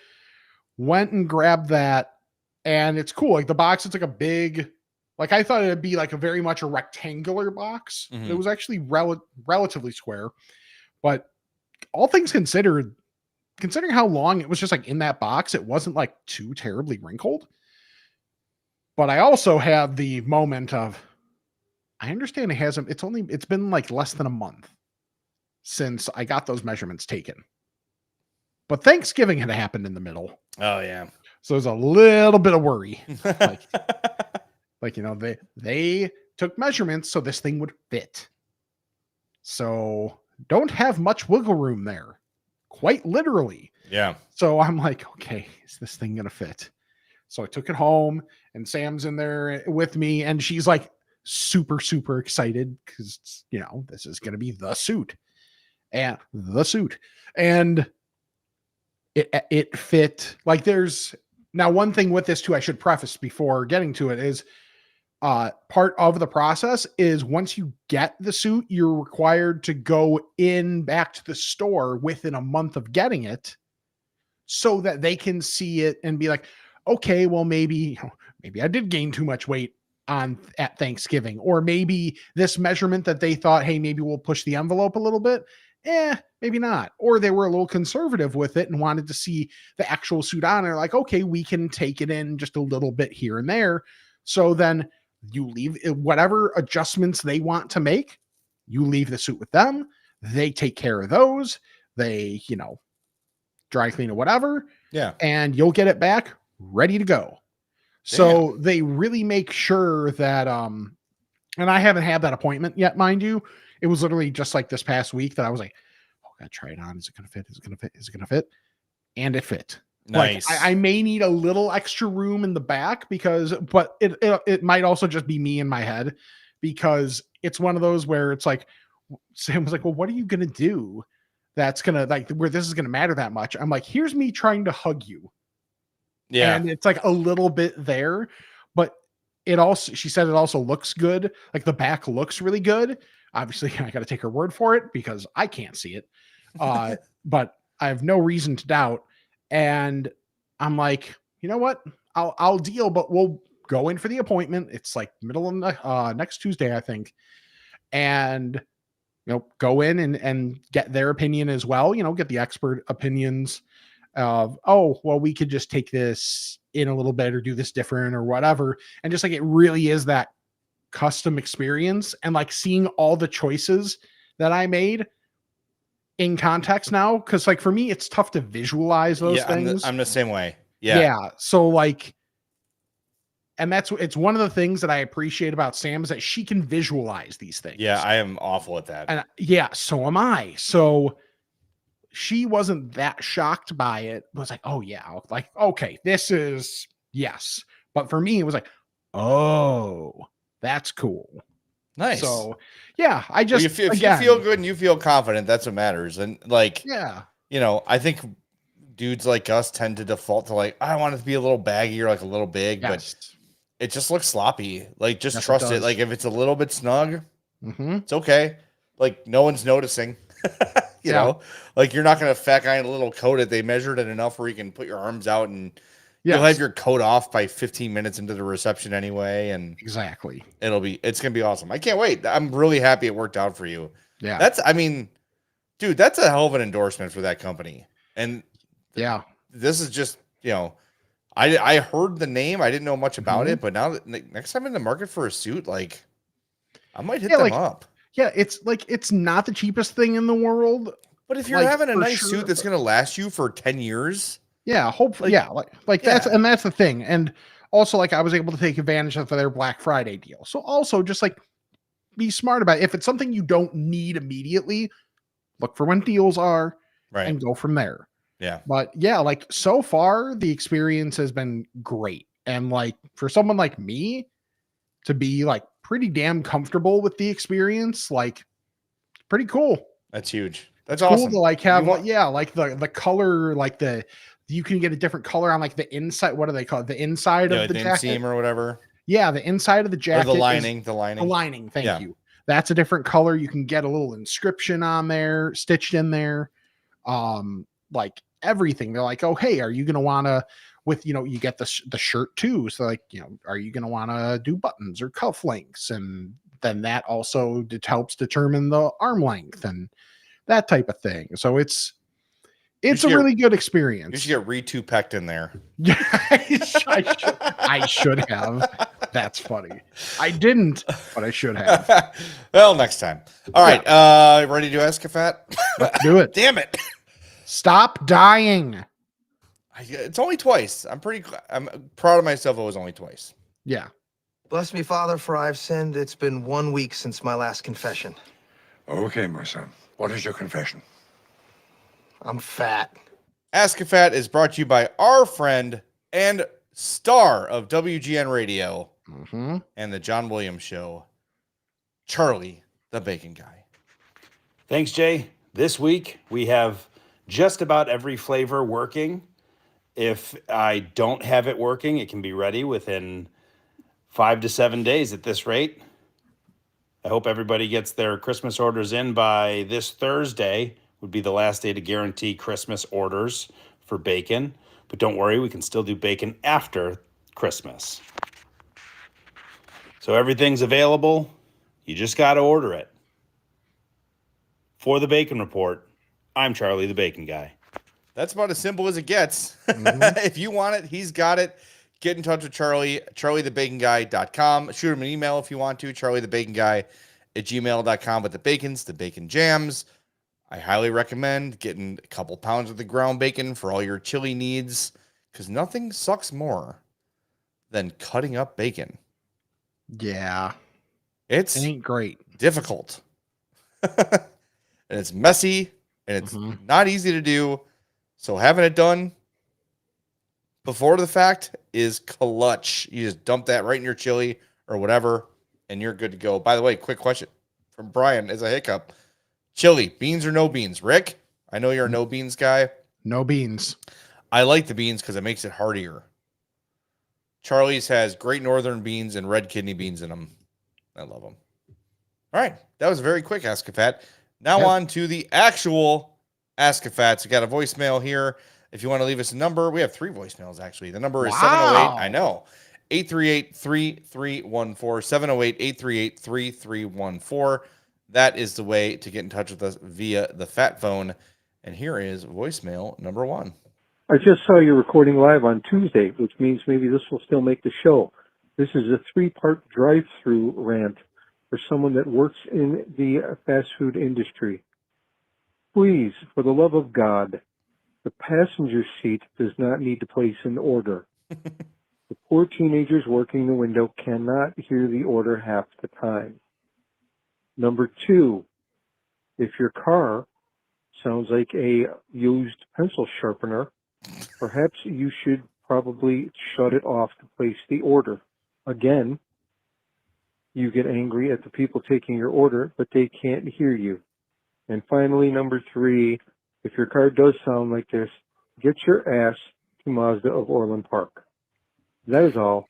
went and grabbed that, and it's cool. Like the box, it's like a big, like I thought it'd be like a very much a rectangular box. Mhm. It was actually relatively square, but all things considered, considering how long it was just like in that box, it wasn't like too terribly wrinkled. But I also have the moment of, I understand it's been like less than a month since I got those measurements taken. But Thanksgiving had happened in the middle. Oh yeah. So there's a little bit of worry. Like, they took measurements so this thing would fit. So don't have much wiggle room there. Quite literally. Yeah. So I'm like, okay, is this thing going to fit? So I took it home, and Sam's in there with me, and she's like super, super excited because, this is going to be the suit. And it fit. Like there's now one thing with this too, I should preface before getting to it is part of the process is once you get the suit, you're required to go back to the store within a month of getting it so that they can see it and be like, okay, well, maybe I did gain too much weight at Thanksgiving, or maybe this measurement that they thought, hey, maybe we'll push the envelope a little bit. Maybe not. Or they were a little conservative with it and wanted to see the actual suit on. They're like, okay, we can take it in just a little bit here and there. So then you leave whatever adjustments they want to make, you leave the suit with them. They take care of those. They, dry clean or whatever. Yeah. And you'll get it back ready to go. So they really make sure that, and I haven't had that appointment yet, mind you. It was literally just like this past week that I was like, oh, I gotta try it on. Is it going to fit? Is it going to fit? Is it going to fit? And it fit. Nice. Like, I may need a little extra room in the back but it might also just be me in my head, because it's one of those where it's like, Sam was like, well, what are you going to do? That's going to like where this is going to matter that much. I'm like, here's me trying to hug you. Yeah. And it's like a little bit there, but she said it also looks good. Like the back looks really good. Obviously I got to take her word for it because I can't see it. But I have no reason to doubt. And I'm like, you know what? I'll deal, but we'll go in for the appointment. It's like middle of next Tuesday, I think. And, go in and get their opinion as well, get the expert opinions of, oh, well, we could just take this in a little bit or do this different or whatever. And just like, it really is that custom experience, and like seeing all the choices that I made in context now. Cause like for me, it's tough to visualize those things. I'm the same way. Yeah. Yeah. So like, and it's one of the things that I appreciate about Sam is that she can visualize these things. Yeah. I am awful at that. And yeah, so am I. So she wasn't that shocked by it. It was like, oh yeah, like, okay, this is yes. But for me, it was like, oh, that's cool. Nice. So, yeah, I Well, just if you again, feel good and you feel confident, that's what matters. And like, yeah, I think dudes like us tend to default to like, I want it to be a little baggy or like a little big, but yes, it just looks sloppy. Like, just Yes, it trust it. does. Like, if it's a little bit snug, mm-hmm. it's okay. Like, no one's noticing. you Yeah. know, like you're not gonna fat guy in a little coat it. They measured it enough where you can put your arms out and you'll have Yes, your coat off by 15 minutes into the reception anyway, and exactly. it's gonna be awesome. I can't wait. I'm really happy it worked out for you. Yeah, I mean, dude, that's a hell of an endorsement for that company. And yeah, this is just, I heard the name. I didn't know much about Mhm. it, but now that next time in the market for a suit, like I might hit Yeah, them like, up. yeah. It's not the cheapest thing in the world. But if you're like, having a for nice sure, suit that's but- going to last you for 10 years, Yeah, hopefully, Like, yeah, like that's yeah. and that's the thing. And also, like, I was able to take advantage of their Black Friday deal. So also, just like be smart about it. If it's something you don't need immediately, look for when deals are right? and go from there. Yeah. But yeah, like so far the experience has been great. And like for someone like me to be like pretty damn comfortable with the experience, like pretty cool. That's huge. That's Cool awesome. to like have want- yeah, like the color, like you can get a different color on like the inside. What do they call it? The inside of the jacket. inseam or whatever. Yeah, the inside of the Or jacket. the is- lining. The lining. Thank Yeah. you. That's a different color. You can get a little inscription on there, stitched in there. Like everything. They're like, oh, hey, are you gonna wanna with you get the shirt too? So like, are you gonna wanna do buttons or cufflinks? And then that also helps determine the arm length and that type of thing. So it's a should get- really good You experience. should get re-2-pecked in there. Yeah, I should have. That's funny. I didn't, but I should have. Well, next time. All right. Ready to do Escafat? Let's do it. Damn it. Stop dying. It's only twice. I'm proud of myself. It was only twice. Yeah. Bless me, Father, for I've sinned. It's been 1 week since my last confession. Okay, my son. What is your confession? I'm fat. Escafat is brought to you by our friend and star of WGN Radio Mm-hmm. and the John Williams Show, Charlie the Bacon Guy. Thanks, Jay. This week we have just about every flavor working. If I don't have it working, it can be ready within 5 to 7 days at this rate. I hope everybody gets their Christmas orders in by this Thursday, would be the last day to guarantee Christmas orders for bacon. But don't worry, we can still do bacon after Christmas. So everything's available. You just got to order it. For the Bacon Report, I'm Charlie the Bacon Guy. That's about as simple as it gets. If you want it, he's got it. Get in touch with Charlie, charliethebaconguy.com. Shoot him an email if you want to, charliethebaconguy@gmail.com with the bacons, the bacon jams. I highly recommend getting a couple pounds of the ground bacon for all your chili needs because nothing sucks more than cutting up bacon. Yeah. It's It ain't great. difficult. And it's messy and it's not easy to do. So having it done before the fact is clutch. You just dump that right in your chili or whatever, and you're good to go. By the way, quick question from Brian as a hiccup. Chili, beans or no beans? Rick, I know you're a no beans guy. No beans. I like the beans because it makes it heartier. Charlie's has great northern beans and red kidney beans in them. I love them. All right. That was a very quick Ask-A-Fat. Now Yep. on to the actual Ask-A-Fats. We got a voicemail here. If you want to leave us a number, we have 3 voicemails actually. The number is 708. I know. 838-3314. 708-838-3314. That is the way to get in touch with us via the Fat Phone. And here is voicemail number 1. I just saw you recording live on Tuesday, which means maybe this will still make the show. This is a 3-part drive-through rant for someone that works in the fast food industry. Please, for the love of God, the passenger seat does not need to place an order. The poor teenagers working the window cannot hear the order half the time. Number 2, if your car sounds like a used pencil sharpener, perhaps you should probably shut it off to place the order. Again, You get angry at the people taking your order, but they can't hear you. And finally, number 3, if your car does sound like this, get your ass to Mazda of Orland Park. That is all.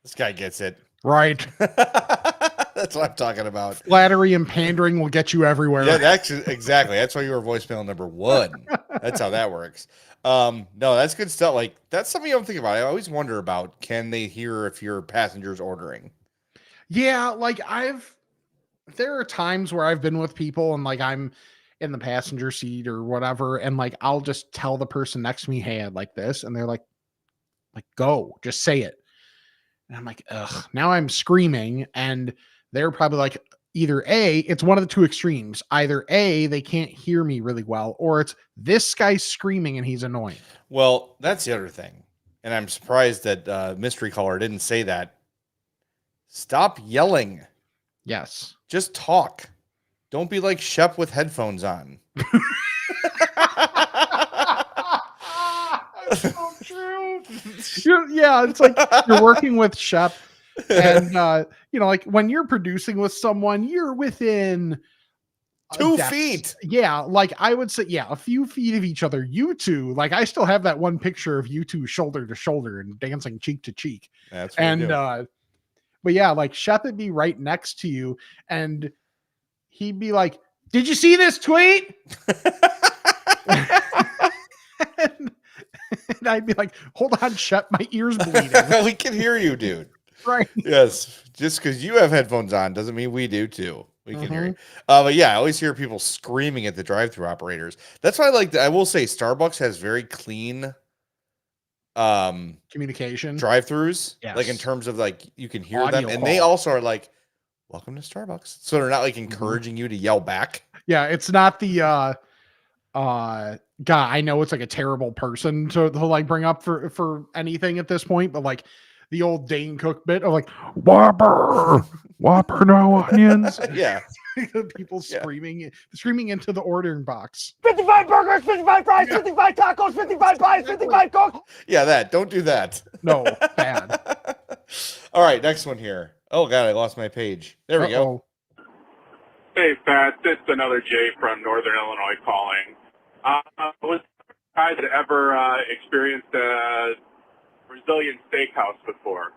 This guy gets it. Right. That's what I'm talking about. Flattery and pandering will get you everywhere. Yeah, that's exactly. That's why you were voicemail number 1. That's how that works. No, that's good stuff. Like, that's something I don't think about. I always wonder about, can they hear if your passenger's ordering? Yeah, like there are times where I've been with people and like I'm in the passenger seat or whatever, and like I'll just tell the person next to me, hey, I'd like this, and they're like go, just say it. And I'm like, ugh, now I'm screaming, and they're probably like, either A, it's one of the two extremes. Either A, they can't hear me really well, or it's this guy's screaming and he's annoying. Well, that's the other thing. And I'm surprised that mystery caller didn't say that. Stop yelling. Yes. Just talk. Don't be like Shep with headphones on. That's so true. Yeah, it's like you're working with Shep, and like when you're producing with someone, you're within 2 depth. feet. Yeah, like I would say, a few feet of each other. You two, like I still have that one picture of you two shoulder to shoulder and dancing cheek to cheek. That's what we do. But yeah, like Shep would be right next to you, and he'd be like, "Did you see this tweet?" and I'd be like, "Hold on, Shep, my ears bleeding." We can hear you, dude. Right. Yes. Just because you have headphones on doesn't mean we do too. We can hear you. But yeah, I always hear people screaming at the drive-thru operators. That's why I will say Starbucks has very clean communication drive-thrus. Yes. Like in terms of like you can hear Audio them, and call. they also are like, "Welcome to Starbucks." So they're not like encouraging you to yell back. Yeah, it's not the God, I know it's like a terrible person to like bring up for anything at this point, but like the old Dane Cook bit of like Whopper, no onions. Yeah. People screaming into the ordering box. 55 burgers, 55 fries, 55 tacos, 55 pies, 55 cokes. Yeah, that. Don't do that. No, bad. All right, next one here. Oh god, I lost my page. There we go. Hey, Pat. It's another Jay from Northern Illinois calling. Was I had ever experienced a Brazilian steakhouse before?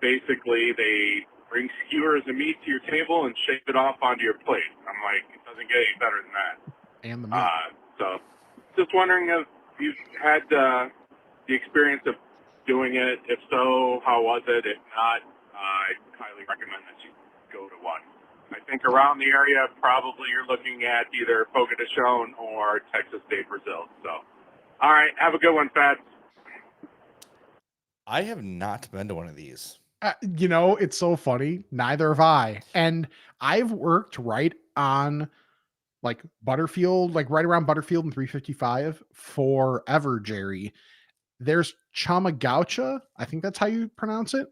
Basically, they bring skewers of meat to your table and shake it off onto your plate. I'm like, it doesn't get any better than that. And the meat. So, just wondering if you've had the experience of doing it. If so, how was it? If not, I highly recommend that you go to one. I think around the area, probably you're looking at either Fogo de Chão or Texas State Brazil. So, all right, have a good one, Pat. I have not been to one of these. It's so funny. Neither have I. And I've worked right on like Butterfield, like right around Butterfield and 355 forever, Jerry. There's Chamagaucha. I think that's how you pronounce it.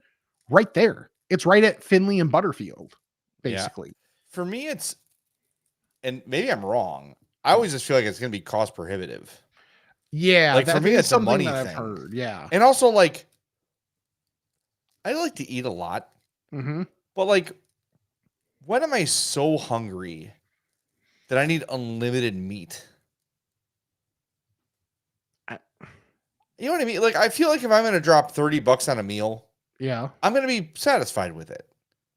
Right there. It's right at Finley and Butterfield, basically. Yeah. For me, it's, and maybe I'm wrong, I always just feel like it's going to be cost prohibitive. Yeah. Like for me, it's a money that thing. I've heard. Yeah. And also, like, I like to eat a lot, but like, when am I so hungry that I need unlimited meat? You know what I mean? Like, I feel like if I'm going to drop $30 on a meal, yeah, I'm going to be satisfied with it.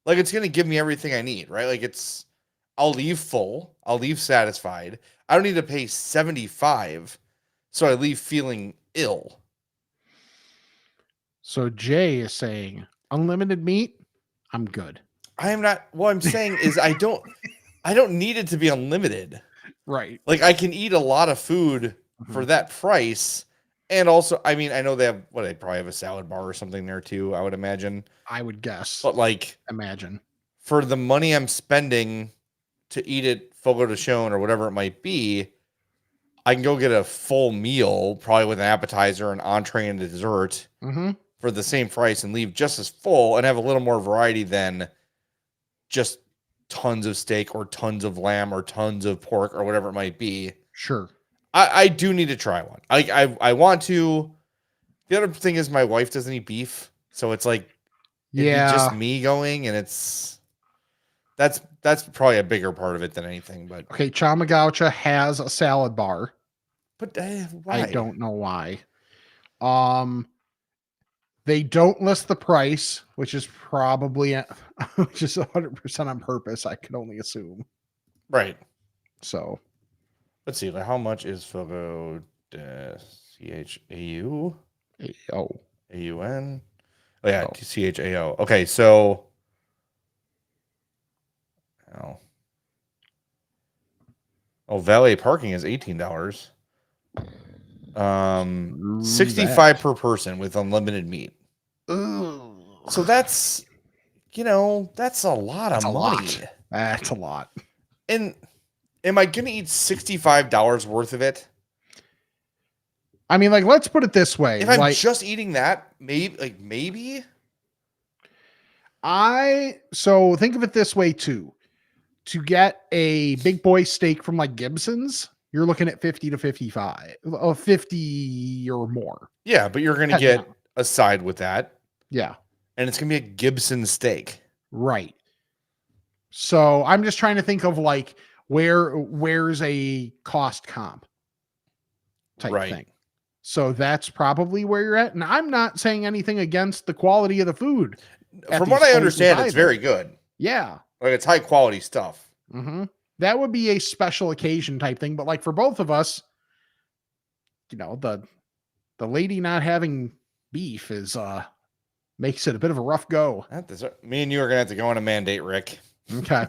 Like, it's going to give me everything I need, right? Like, I'll leave full. I'll leave satisfied. I don't need to pay $75, so I leave feeling ill. So Jay is saying, unlimited meat, I'm good. I am not. What I'm saying is I don't need it to be unlimited. Right. Like, I can eat a lot of food for that price. And also, I mean, I know they probably have a salad bar or something there too, I would imagine. I would guess. But like, imagine. For the money I'm spending to eat at Fogo de Chão or whatever it might be, I can go get a full meal, probably with an appetizer, an entree, and a dessert for the same price and leave just as full and have a little more variety than just tons of steak or tons of lamb or tons of pork or whatever it might be. Sure. I do need to try one. I want to. The other thing is my wife doesn't eat beef. So it's like It'd Yeah. be just me going, and that's probably a bigger part of it than anything. But Okay, Chamagaucha has a salad bar. but why? I don't know why. They don't list the price, which is probably which is 100% on purpose. I could only assume. Right. So Let's see. Like, how much is Fogo de CHAU? Oh, AUN? Oh yeah, CHAO. Okay, so valet parking is $18. 65 per person with unlimited meat. So that's that's a lot of money. That's a lot. And am I gonna eat $65 worth of it? I mean, like, let's put it this way. If I'm like, just eating that, maybe. So think of it this way too. To get a big boy steak from like Gibson's, you're looking at 50 to 55, 50 or more. Yeah, but you're going to get a side with that. Yeah. And it's going to be a Gibson steak. Right. So I'm just trying to think of like where's a cost comp type thing. So that's probably where you're at. And I'm not saying anything against the quality of the food. From what I understand, it's very good. Yeah. Like, it's high quality stuff. Mm-hmm. That would be a special occasion type thing. But like for both of us, the lady not having beef is makes it a bit of a rough go. Me and you are gonna have to go on a mandate, Rick. Okay.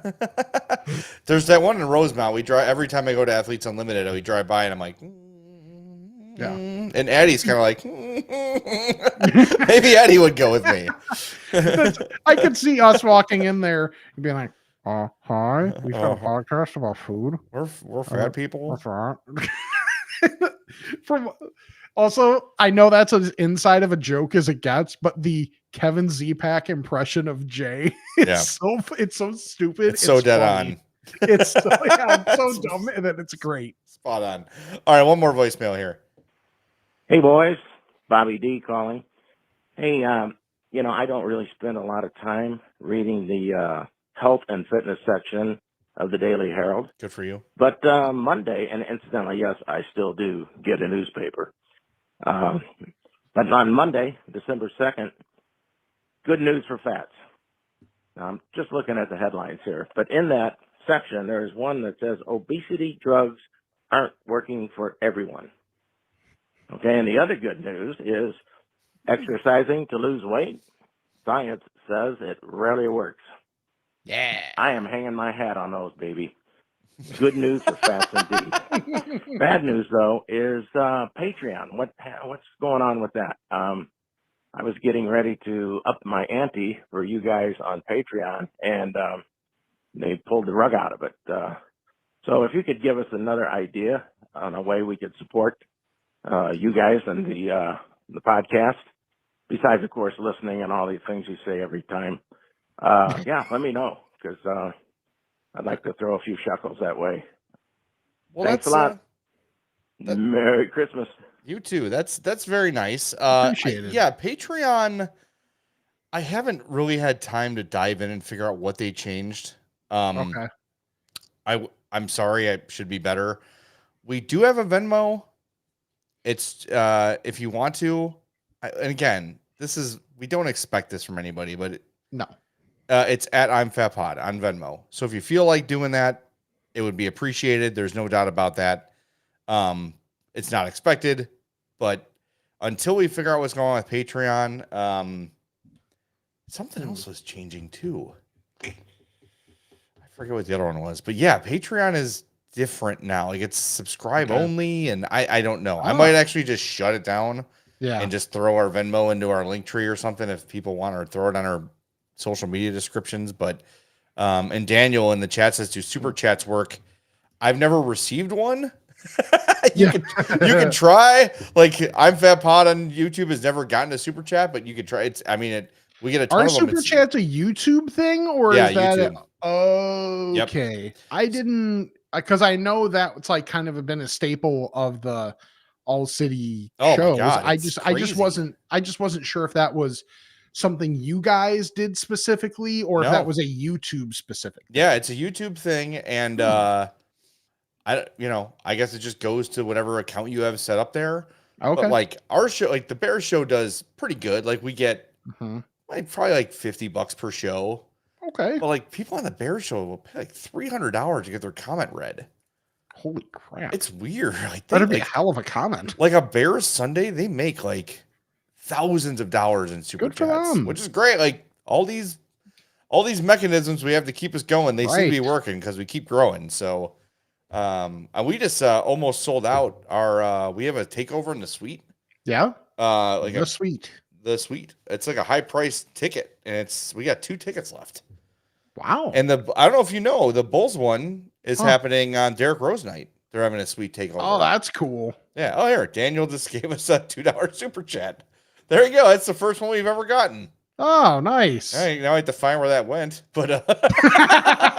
There's that one in Rosemount. We drive every time I go to Athletes Unlimited. We drive by and I'm like, yeah. And Addie's kind of like, maybe Addie would go with me. I could see us walking in there and being like, hi, we got a podcast about food. We're fat people. That's right. Also, I know that's as inside of a joke as it gets, but the Kevin Zepak impression of Jay is it's so stupid. It's so dead funny. on. It's so dumb and then it's great. Spot on. All right, one more voicemail here. Hey boys, Bobby D calling. Hey, I don't really spend a lot of time reading the health and fitness section of the Daily Herald. Good for you. But Monday, and incidentally, yes, I still do get a newspaper. But on Monday, December 2nd, good news for fats. Now, I'm just looking at the headlines here. But in that section, there's one that says obesity drugs aren't working for everyone. Okay, and the other good news is exercising to lose weight. Science says it rarely works. Yeah. I am hanging my hat on those, baby. Good news for fats indeed. Bad news, though, is Patreon. What's going on with that? I was getting ready to up my ante for you guys on Patreon, and they pulled the rug out of it. So if you could give us another idea on a way we could support you guys and the podcast, besides, of course, listening and all these things you say every time, let me know, because I'd like to throw a few shekels that way. Well, thanks a lot. Merry Christmas. You too. That's very nice. Appreciate it. Yeah, Patreon. I haven't really had time to dive in and figure out what they changed. Okay. I'm sorry. I should be better. We do have a Venmo. It's if you want to, and again, we don't expect this from anybody, but no, it's at I'm Fat Pod on Venmo. So if you feel like doing that, it would be appreciated. There's no doubt about that. It's not expected, but until we figure out what's going on with Patreon, something else was changing too. I forget what the other one was, but yeah, Patreon is different now. Like, it's subscribe only, and I don't know. I might actually just shut it down, and just throw our Venmo into our link tree or something if people want, or throw it on our social media descriptions. But and Daniel in the chat says, do super chats work? I've never received one. You can try. Like, I'm Fat Pod on YouTube has never gotten a super chat, but you could try. We get a ton Are of them. super chats a YouTube thing, or is that YouTube. Okay? Yep. I didn't, because I know that it's like kind of been a staple of the All City shows. God, I just wasn't sure if that was something you guys did specifically, or if No. that was a YouTube specific. Yeah, it's a YouTube thing, and I guess it just goes to whatever account you have set up there. Okay. But like our show, like the Bear Show does pretty good. Like we get Mhm. like probably like $50 per show. Okay. But like people on the Bear Show will pay like $300 to get their comment read. Holy crap. It's weird. Like That'd be a hell of a comment. like a Bears Sunday, they make like thousands of dollars in super Good for chats, them. which is great. Like all these mechanisms we have to keep us going, they seem to be Right. working because we keep growing. So and we just almost sold out our we have a takeover in the suite. Yeah. Like The suite. the suite. It's like a high price ticket, and we got 2 tickets left. Wow. And I don't know if you know, the Bulls one is Huh. happening on Derrick Rose night. They're having a suite takeover. Oh, that's cool. Yeah. Oh, here, Daniel just gave us a $2 super chat. There you go. That's the first one we've ever gotten. Oh, nice. All right, now I have to find where that went, but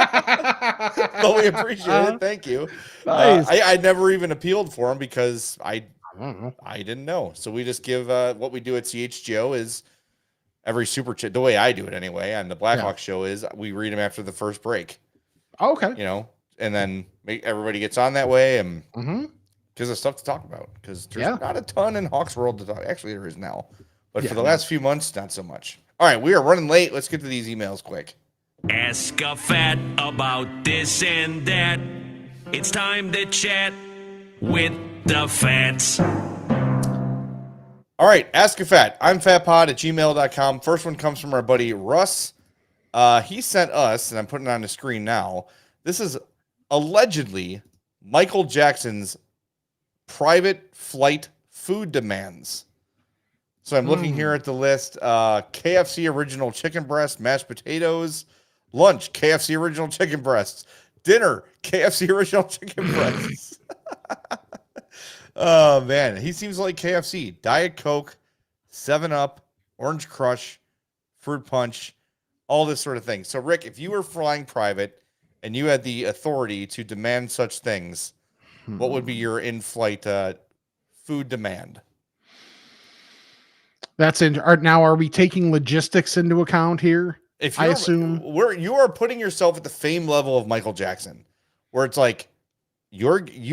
but we appreciate it. Thank you. Nice. I never even appealed for him because I don't know. I didn't know. So we just give what we do at CHGO is every super chat. The way I do it anyway on the Blackhawk show is we read them after the first break. Okay. You know, and then everybody gets on that way and Mm-hmm. gives us stuff to talk about because there's Yeah. not a ton in Hawks World to talk. Actually, there is now, but Yeah. for the last few months, not so much. All right, we are running late. Let's get to these emails quick. Ask a fat about this and that. It's time to chat with the fats. All right, ask a fat. I'm fatpod@gmail.com. First one comes from our buddy Russ. He sent us, and I'm putting it on the screen now. This is allegedly Michael Jackson's private flight food demands. So I'm looking here at the list. KFC original chicken breast, mashed potatoes. Lunch, KFC original chicken breasts. Dinner, KFC original chicken breasts. Oh, man. He seems like KFC. Diet Coke, 7-Up, Orange Crush, Fruit Punch, all this sort of thing. So, Rick, if you were flying private and you had the authority to demand such things, what would be your in-flight food demand? That's in. Now, are we taking logistics into account here? If I you're, assume. you are putting yourself at the fame level of Michael Jackson, where it's like you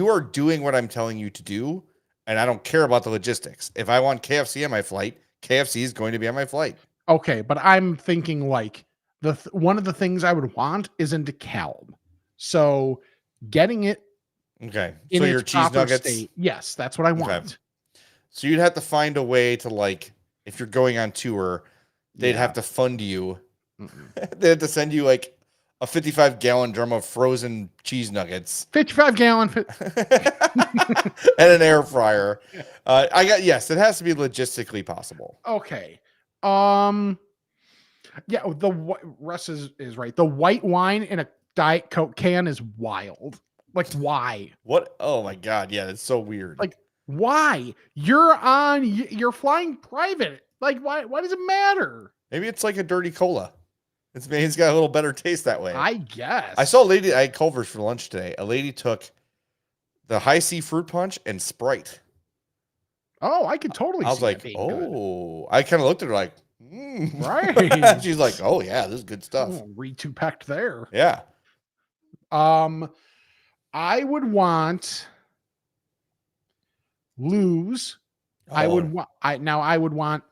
are doing what I'm telling you to do, and I don't care about the logistics. If I want KFC on my flight, KFC is going to be on my flight. Okay, but I'm thinking like one of the things I would want is in DeKalb. So getting it Okay, in so its your cheese proper nuggets. state. Yes, that's what I want. Okay. So you'd have to find a way to, like, if you're going on tour, they'd have to fund you. They have to send you like a 55-gallon drum of frozen cheese nuggets 55-gallon. and an air fryer. Yes, it has to be logistically possible. Okay. Yeah, Russ is right. The white wine in a Diet Coke can is wild. Like, why? What? Oh my God. Yeah, it's so weird. Like, why? You're flying private. Like, why does it matter? Maybe it's like a dirty cola. It's got a little better taste that way. I guess. I saw a lady, I had Culver's for lunch today. A lady took the High C fruit punch and Sprite. Oh, I could totally I was see like, that being oh, I kind of looked at her like, Right. She's like, oh yeah, this is good stuff. Oh, read two packed there. Yeah. I would want Lou's. I would want I would want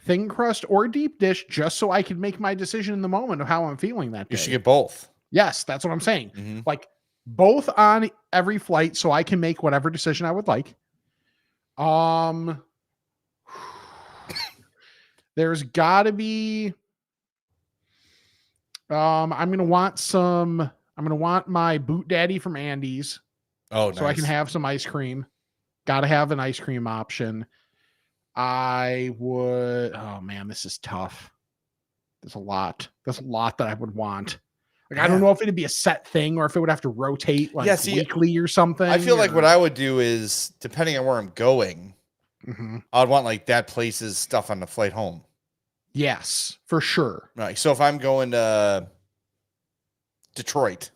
thin crust or deep dish just so I can make my decision in the moment of how I'm feeling that day. You should get both. Yes, that's what I'm saying. Mhm. Like both on every flight so I can make whatever decision I would like. There's got to be I'm going to want my Boot Daddy from Andy's. Oh, so I can nice. have some ice cream. Got to have an ice cream option. I would. Oh man, this is tough. There's a lot. There's a lot that I would want. Like I don't know if it'd be a set thing or if it would have to rotate like weekly or something. I feel like what I would do is, depending on where I'm going, I'd want like that place's stuff on the flight home. Yes, for sure. Right. So if I'm going to Detroit,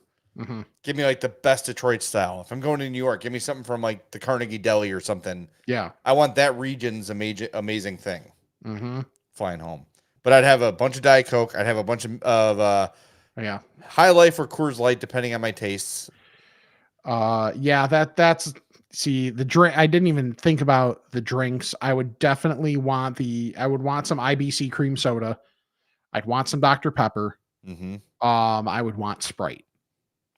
give me like the best Detroit style. If I'm going to New York, give me something from like the Carnegie Deli or something. Yeah. I want that region's amazing thing Mm-hmm. flying home. but I'd have a bunch of Diet Coke. I'd have a bunch of Yeah. High Life or Coors Light, depending on my tastes. Yeah, that's see the drink. I didn't even think about the drinks. I would definitely want I would want some IBC cream soda. I'd want some Dr. Pepper. Mm-hmm. I would want Sprite.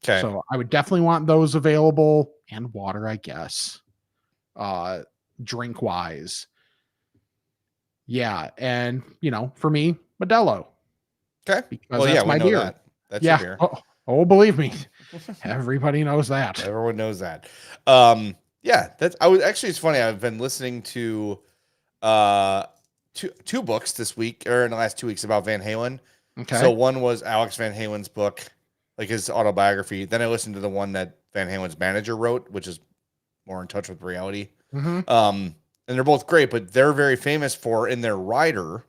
Okay. So I would definitely want those available, and water, I guess. Drink wise. Yeah, and for me, Modelo. Okay. Because that's my beer. That. That's your beer. Oh, believe me. Everybody knows that. Everyone knows that. Yeah, it's funny. I've been listening to two books this week or in the last 2 weeks about Van Halen. Okay. So one was Alex Van Halen's book, like his autobiography. Then I listened to the one that Van Halen's manager wrote, which is more in touch with reality. Mm-hmm. And they're both great, but they're very famous for in their rider.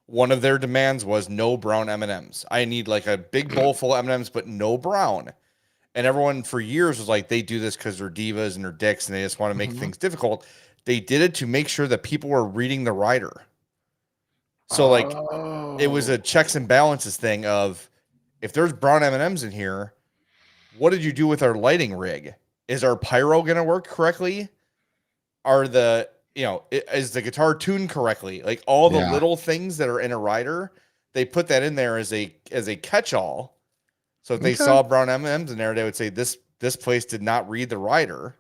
One of their demands was no brown M&Ms. I need like a big bowl full of M&Ms, but no brown. And everyone for years was like, they do this because they're divas and they're dicks and they just want to make things difficult. They did it to make sure that people were reading the rider. So like it was a checks and balances thing of if there's brown M&Ms in here, what did you do with our lighting rig? Is our pyro going to work correctly? Is the guitar tuned correctly? Like all the little things that are in a rider, they put that in there as a catch-all. So if they saw brown M&Ms in there, they would say this place did not read the rider.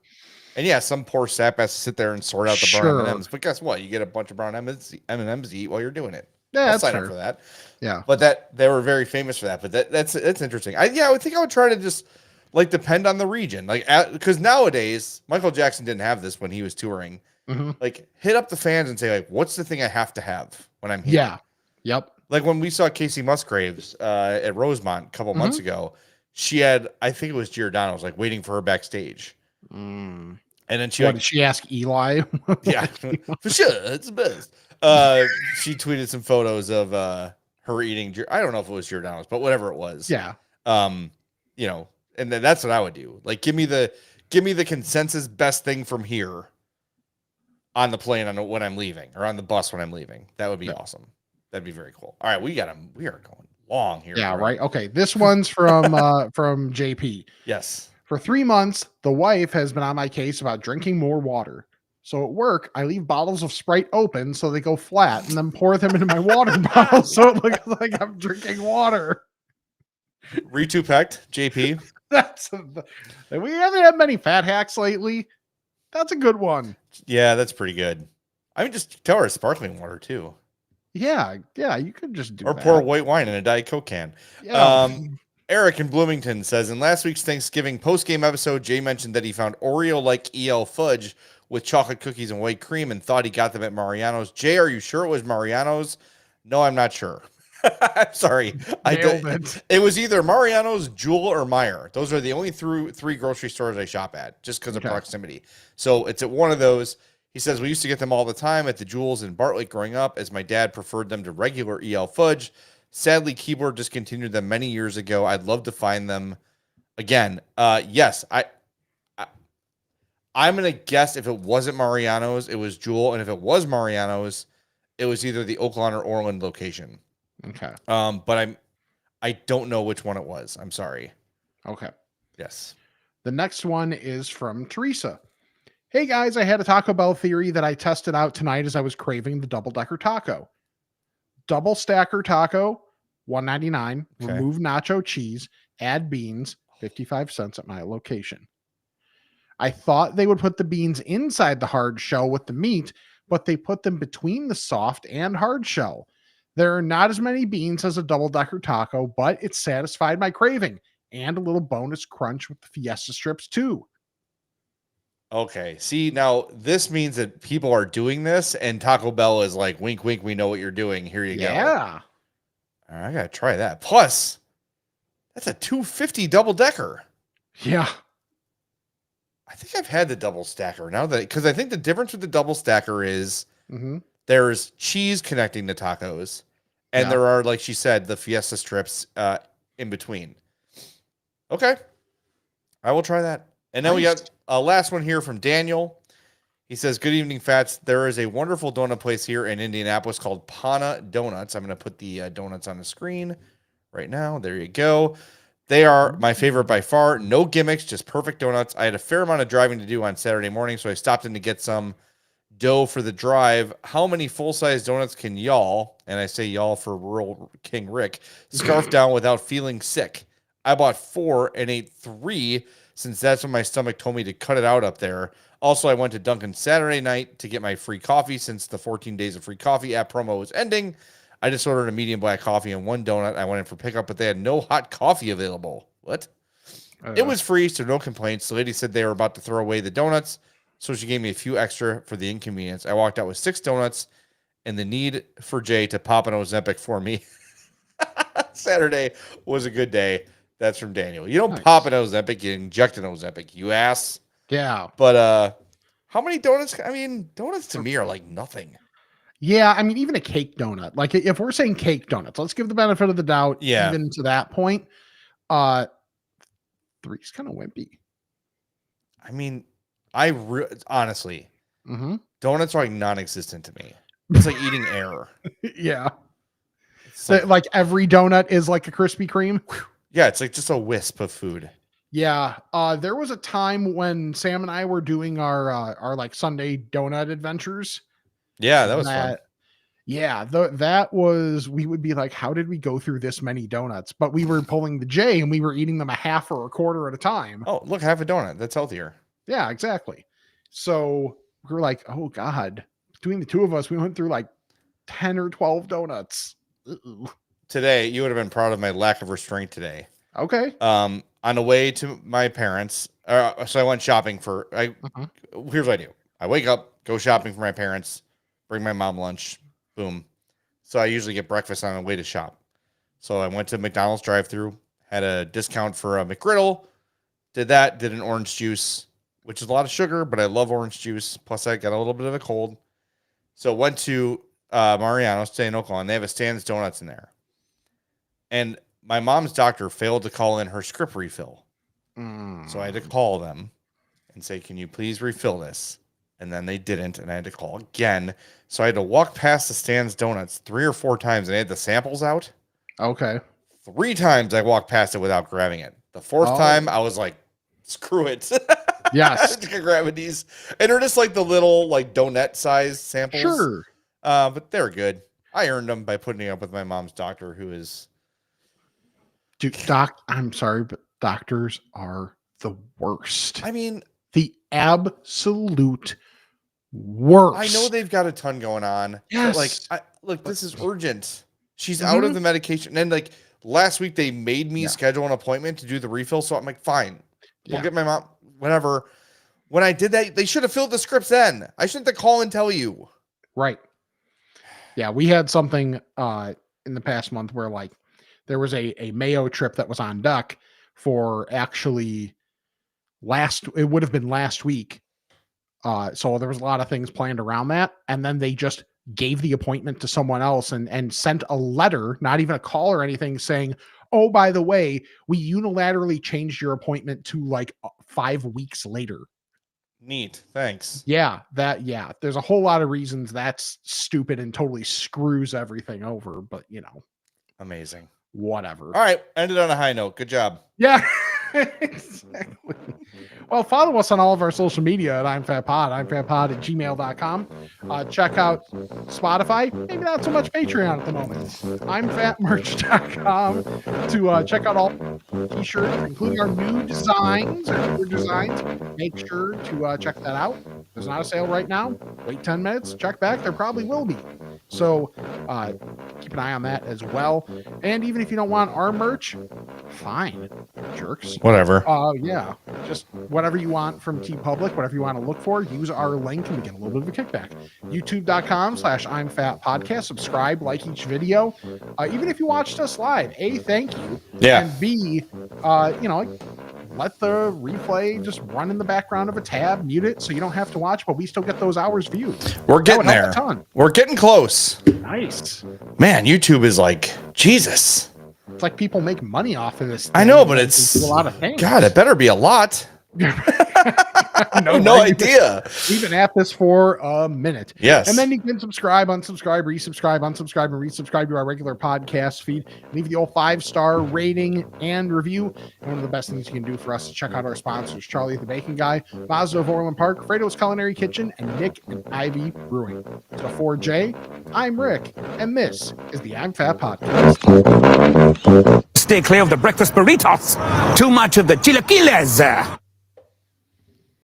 And yeah, some poor sap has to sit there and sort out the brown M&Ms. But guess what? You get a bunch of brown M&Ms to eat while you're doing it. Yeah, I'll that's sign fair. up for that. Yeah, but they were very famous for that. But that's interesting. I would think I would try to just like depend on the region, like because nowadays Michael Jackson didn't have this when he was touring. Mm-hmm. Like hit up the fans and say like, what's the thing I have to have when I'm here? Yeah. Yep. Like when we saw Casey Musgraves at Rosemont a couple months ago, she had, I think it was Giordano's, like waiting for her backstage. And then did she ask Eli? Yeah, for sure, it's the best. She tweeted some photos of her eating. I don't know if it was Giordano's, but whatever it was. Yeah. And then that's what I would do. Like, give me the consensus best thing from here on the plane when I'm leaving, or on the bus when I'm leaving. That would be awesome. That'd be very cool. All right, we are going long here. Yeah, right. Okay, this one's from from JP. Yes. For 3 months, the wife has been on my case about drinking more water. So at work, I leave bottles of Sprite open so they go flat, and then pour them into my water bottle so it looks like I'm drinking water. Retupect, JP. We haven't had many fat hacks lately. That's a good one. Yeah, that's pretty good. I mean, just tell her it's sparkling water too. Yeah, you could just do or that. pour white wine in a Diet Coke can. Yeah. Eric in Bloomington says, in last week's Thanksgiving post-game episode, Jay mentioned that he found Oreo-like EL fudge with chocolate cookies and white cream and thought he got them at Mariano's. Jay, are you sure it was Mariano's? No, I'm not sure. I'm sorry. It was either Mariano's, Jewel, or Meijer. Those are the only three grocery stores I shop at, just because of proximity. So it's at one of those. He says, we used to get them all the time at the Jewels in Bartlett growing up, as my dad preferred them to regular EL fudge. Sadly, Keyboard discontinued them many years ago. I'd love to find them again. Yes, I'm going to guess if it wasn't Mariano's, it was Jewel. And if it was Mariano's, it was either the Oaklawn or Orland location. Okay. But I don't know which one it was. I'm sorry. Okay. Yes. The next one is from Teresa. Hey guys, I had a Taco Bell theory that I tested out tonight as I was craving the double-decker taco. Double stacker taco, $1.99. Okay. Remove nacho cheese, add beans, 55 cents at my location. I thought they would put the beans inside the hard shell with the meat, but they put them between the soft and hard shell. There are not as many beans as a double-decker taco, but it satisfied my craving, and a little bonus crunch with the Fiesta strips too. Okay. See, now this means that people are doing this, and Taco Bell is like, wink, wink, we know what you're doing. Here you go. Yeah. All right, I got to try that. Plus, that's a $2.50 double decker. Yeah. I think I've had the double stacker now because I think the difference with the double stacker is Mm-hmm. there's cheese connecting the tacos, and there are, like she said, the Fiesta strips in between. Okay. I will try that. And then we got a last one here from Daniel. He says, "Good evening, Fats. There is a wonderful donut place here in Indianapolis called Pana Donuts." I'm going to put the donuts on the screen right now. There you go. They are my favorite by far. No gimmicks, just perfect donuts. I had a fair amount of driving to do on Saturday morning, so I stopped in to get some dough for the drive. How many full-size donuts can y'all, and I say y'all for rural King Rick, scarf down without feeling sick? I bought 4 and ate 3 since that's when my stomach told me to cut it out up there. Also, I went to Dunkin' Saturday night to get my free coffee since the 14 days of free coffee app promo was ending. I just ordered a medium black coffee and 1 donut. I went in for pickup, but they had no hot coffee available. What? It was free, so no complaints. The lady said they were about to throw away the donuts, so she gave me a few extra for the inconvenience. I walked out with 6 donuts and the need for Jay to pop an Ozempic for me. Saturday was a good day. That's from Daniel. You don't pop an Ozempic, you inject an Ozempic, you ass. Yeah. But how many donuts? I mean, donuts to me are like nothing. Yeah, I mean, even a cake donut. Like if we're saying cake donuts, let's give the benefit of the doubt. Yeah. Even to that point, 3's kind of wimpy. I mean, honestly, donuts are like non-existent to me. It's like eating air. Yeah. So, like every donut is like a Krispy Kreme. Yeah, it's like just a wisp of food. Yeah. There was a time when Sam and I were doing our like Sunday donut adventures. Yeah, that was fun. Yeah, that was, we would be like, how did we go through this many donuts? But we were pulling the J and we were eating them a half or a quarter at a time. Oh, look, half a donut. That's healthier. Yeah, exactly. So we were like, oh God, between the two of us, we went through like 10 or 12 donuts. Today, you would have been proud of my lack of restraint today. Okay. On the way to my parents, so I went shopping here's what I do. I wake up, go shopping for my parents, bring my mom lunch, boom. So I usually get breakfast on the way to shop. So I went to McDonald's drive-thru, had a discount for a McGriddle, did an orange juice, which is a lot of sugar, but I love orange juice. Plus I got a little bit of a cold. So went to Mariano's, staying in Oakland. They have a Stan's Donuts in there. And my mom's doctor failed to call in her script refill. So I had to call them and say, can you please refill this? And then they didn't, and I had to call again. So I had to walk past the Stan's Donuts 3 or 4 times, and I had the samples out. Okay. 3 times I walked past it without grabbing it. The 4th time, I was like, screw it. Yes. Grabbing these. And they're just like the little like donut size samples. Sure. But they're good. I earned them by putting up with my mom's doctor, who is... Dude, I'm sorry, but doctors are the worst. I mean... The absolute worst. I know they've got a ton going on. Yes. But look, this is urgent. She's out of the medication. And like last week, they made me schedule an appointment to do the refill. So I'm like, fine, we'll get my mom, whatever. When I did that, they should have filled the scripts then. I shouldn't have to call and tell you. Right. Yeah, we had something in the past month where like there was a Mayo trip that was on deck for actually it would have been last week. So there was a lot of things planned around that. And then they just gave the appointment to someone else and sent a letter, not even a call or anything, saying, oh, by the way, we unilaterally changed your appointment to like 5 weeks later. Neat. Thanks. Yeah, there's a whole lot of reasons that's stupid and totally screws everything over, but amazing. Whatever. All right. Ended on a high note. Good job. Yeah. Exactly. Well, follow us on all of our social media at I'mFatPod, I'mFatPod@gmail.com. Check out Spotify, maybe not so much Patreon at the moment. I'mFatMerch.com to check out all t-shirts, including our new designs, Make sure to check that out. There's not a sale right now. Wait 10 minutes, check back. There probably will be. So keep an eye on that as well. And even if you don't want our merch, fine, jerks. Whatever. Yeah, just whatever you want from TeePublic, whatever you want to look for, use our link and we get a little bit of a kickback. YouTube.com/I'mFatPodcast. Subscribe, like each video. Even if you watched us live, A, thank you. Yeah. And B, let the replay just run in the background of a tab, mute it so you don't have to watch, but we still get those hours viewed. We're getting there. We're getting close. Nice. Man, YouTube is like, Jesus. It's like people make money off of this. I know, but it's a lot of things. God, it better be a lot. No idea. We've been at this for a minute. Yes. And then you can subscribe, unsubscribe, resubscribe, unsubscribe, and resubscribe to our regular podcast feed. Leave the old 5-star rating and review. And one of the best things you can do for us is check out our sponsors, Charlie the Bacon Guy, Mazda of Orland Park, Fredo's Culinary Kitchen, and Nick and Ivy Brewing. So for Jay, I'm Rick, and this is the I'm Fat Podcast. Stay clear of the breakfast burritos. Too much of the chilaquiles.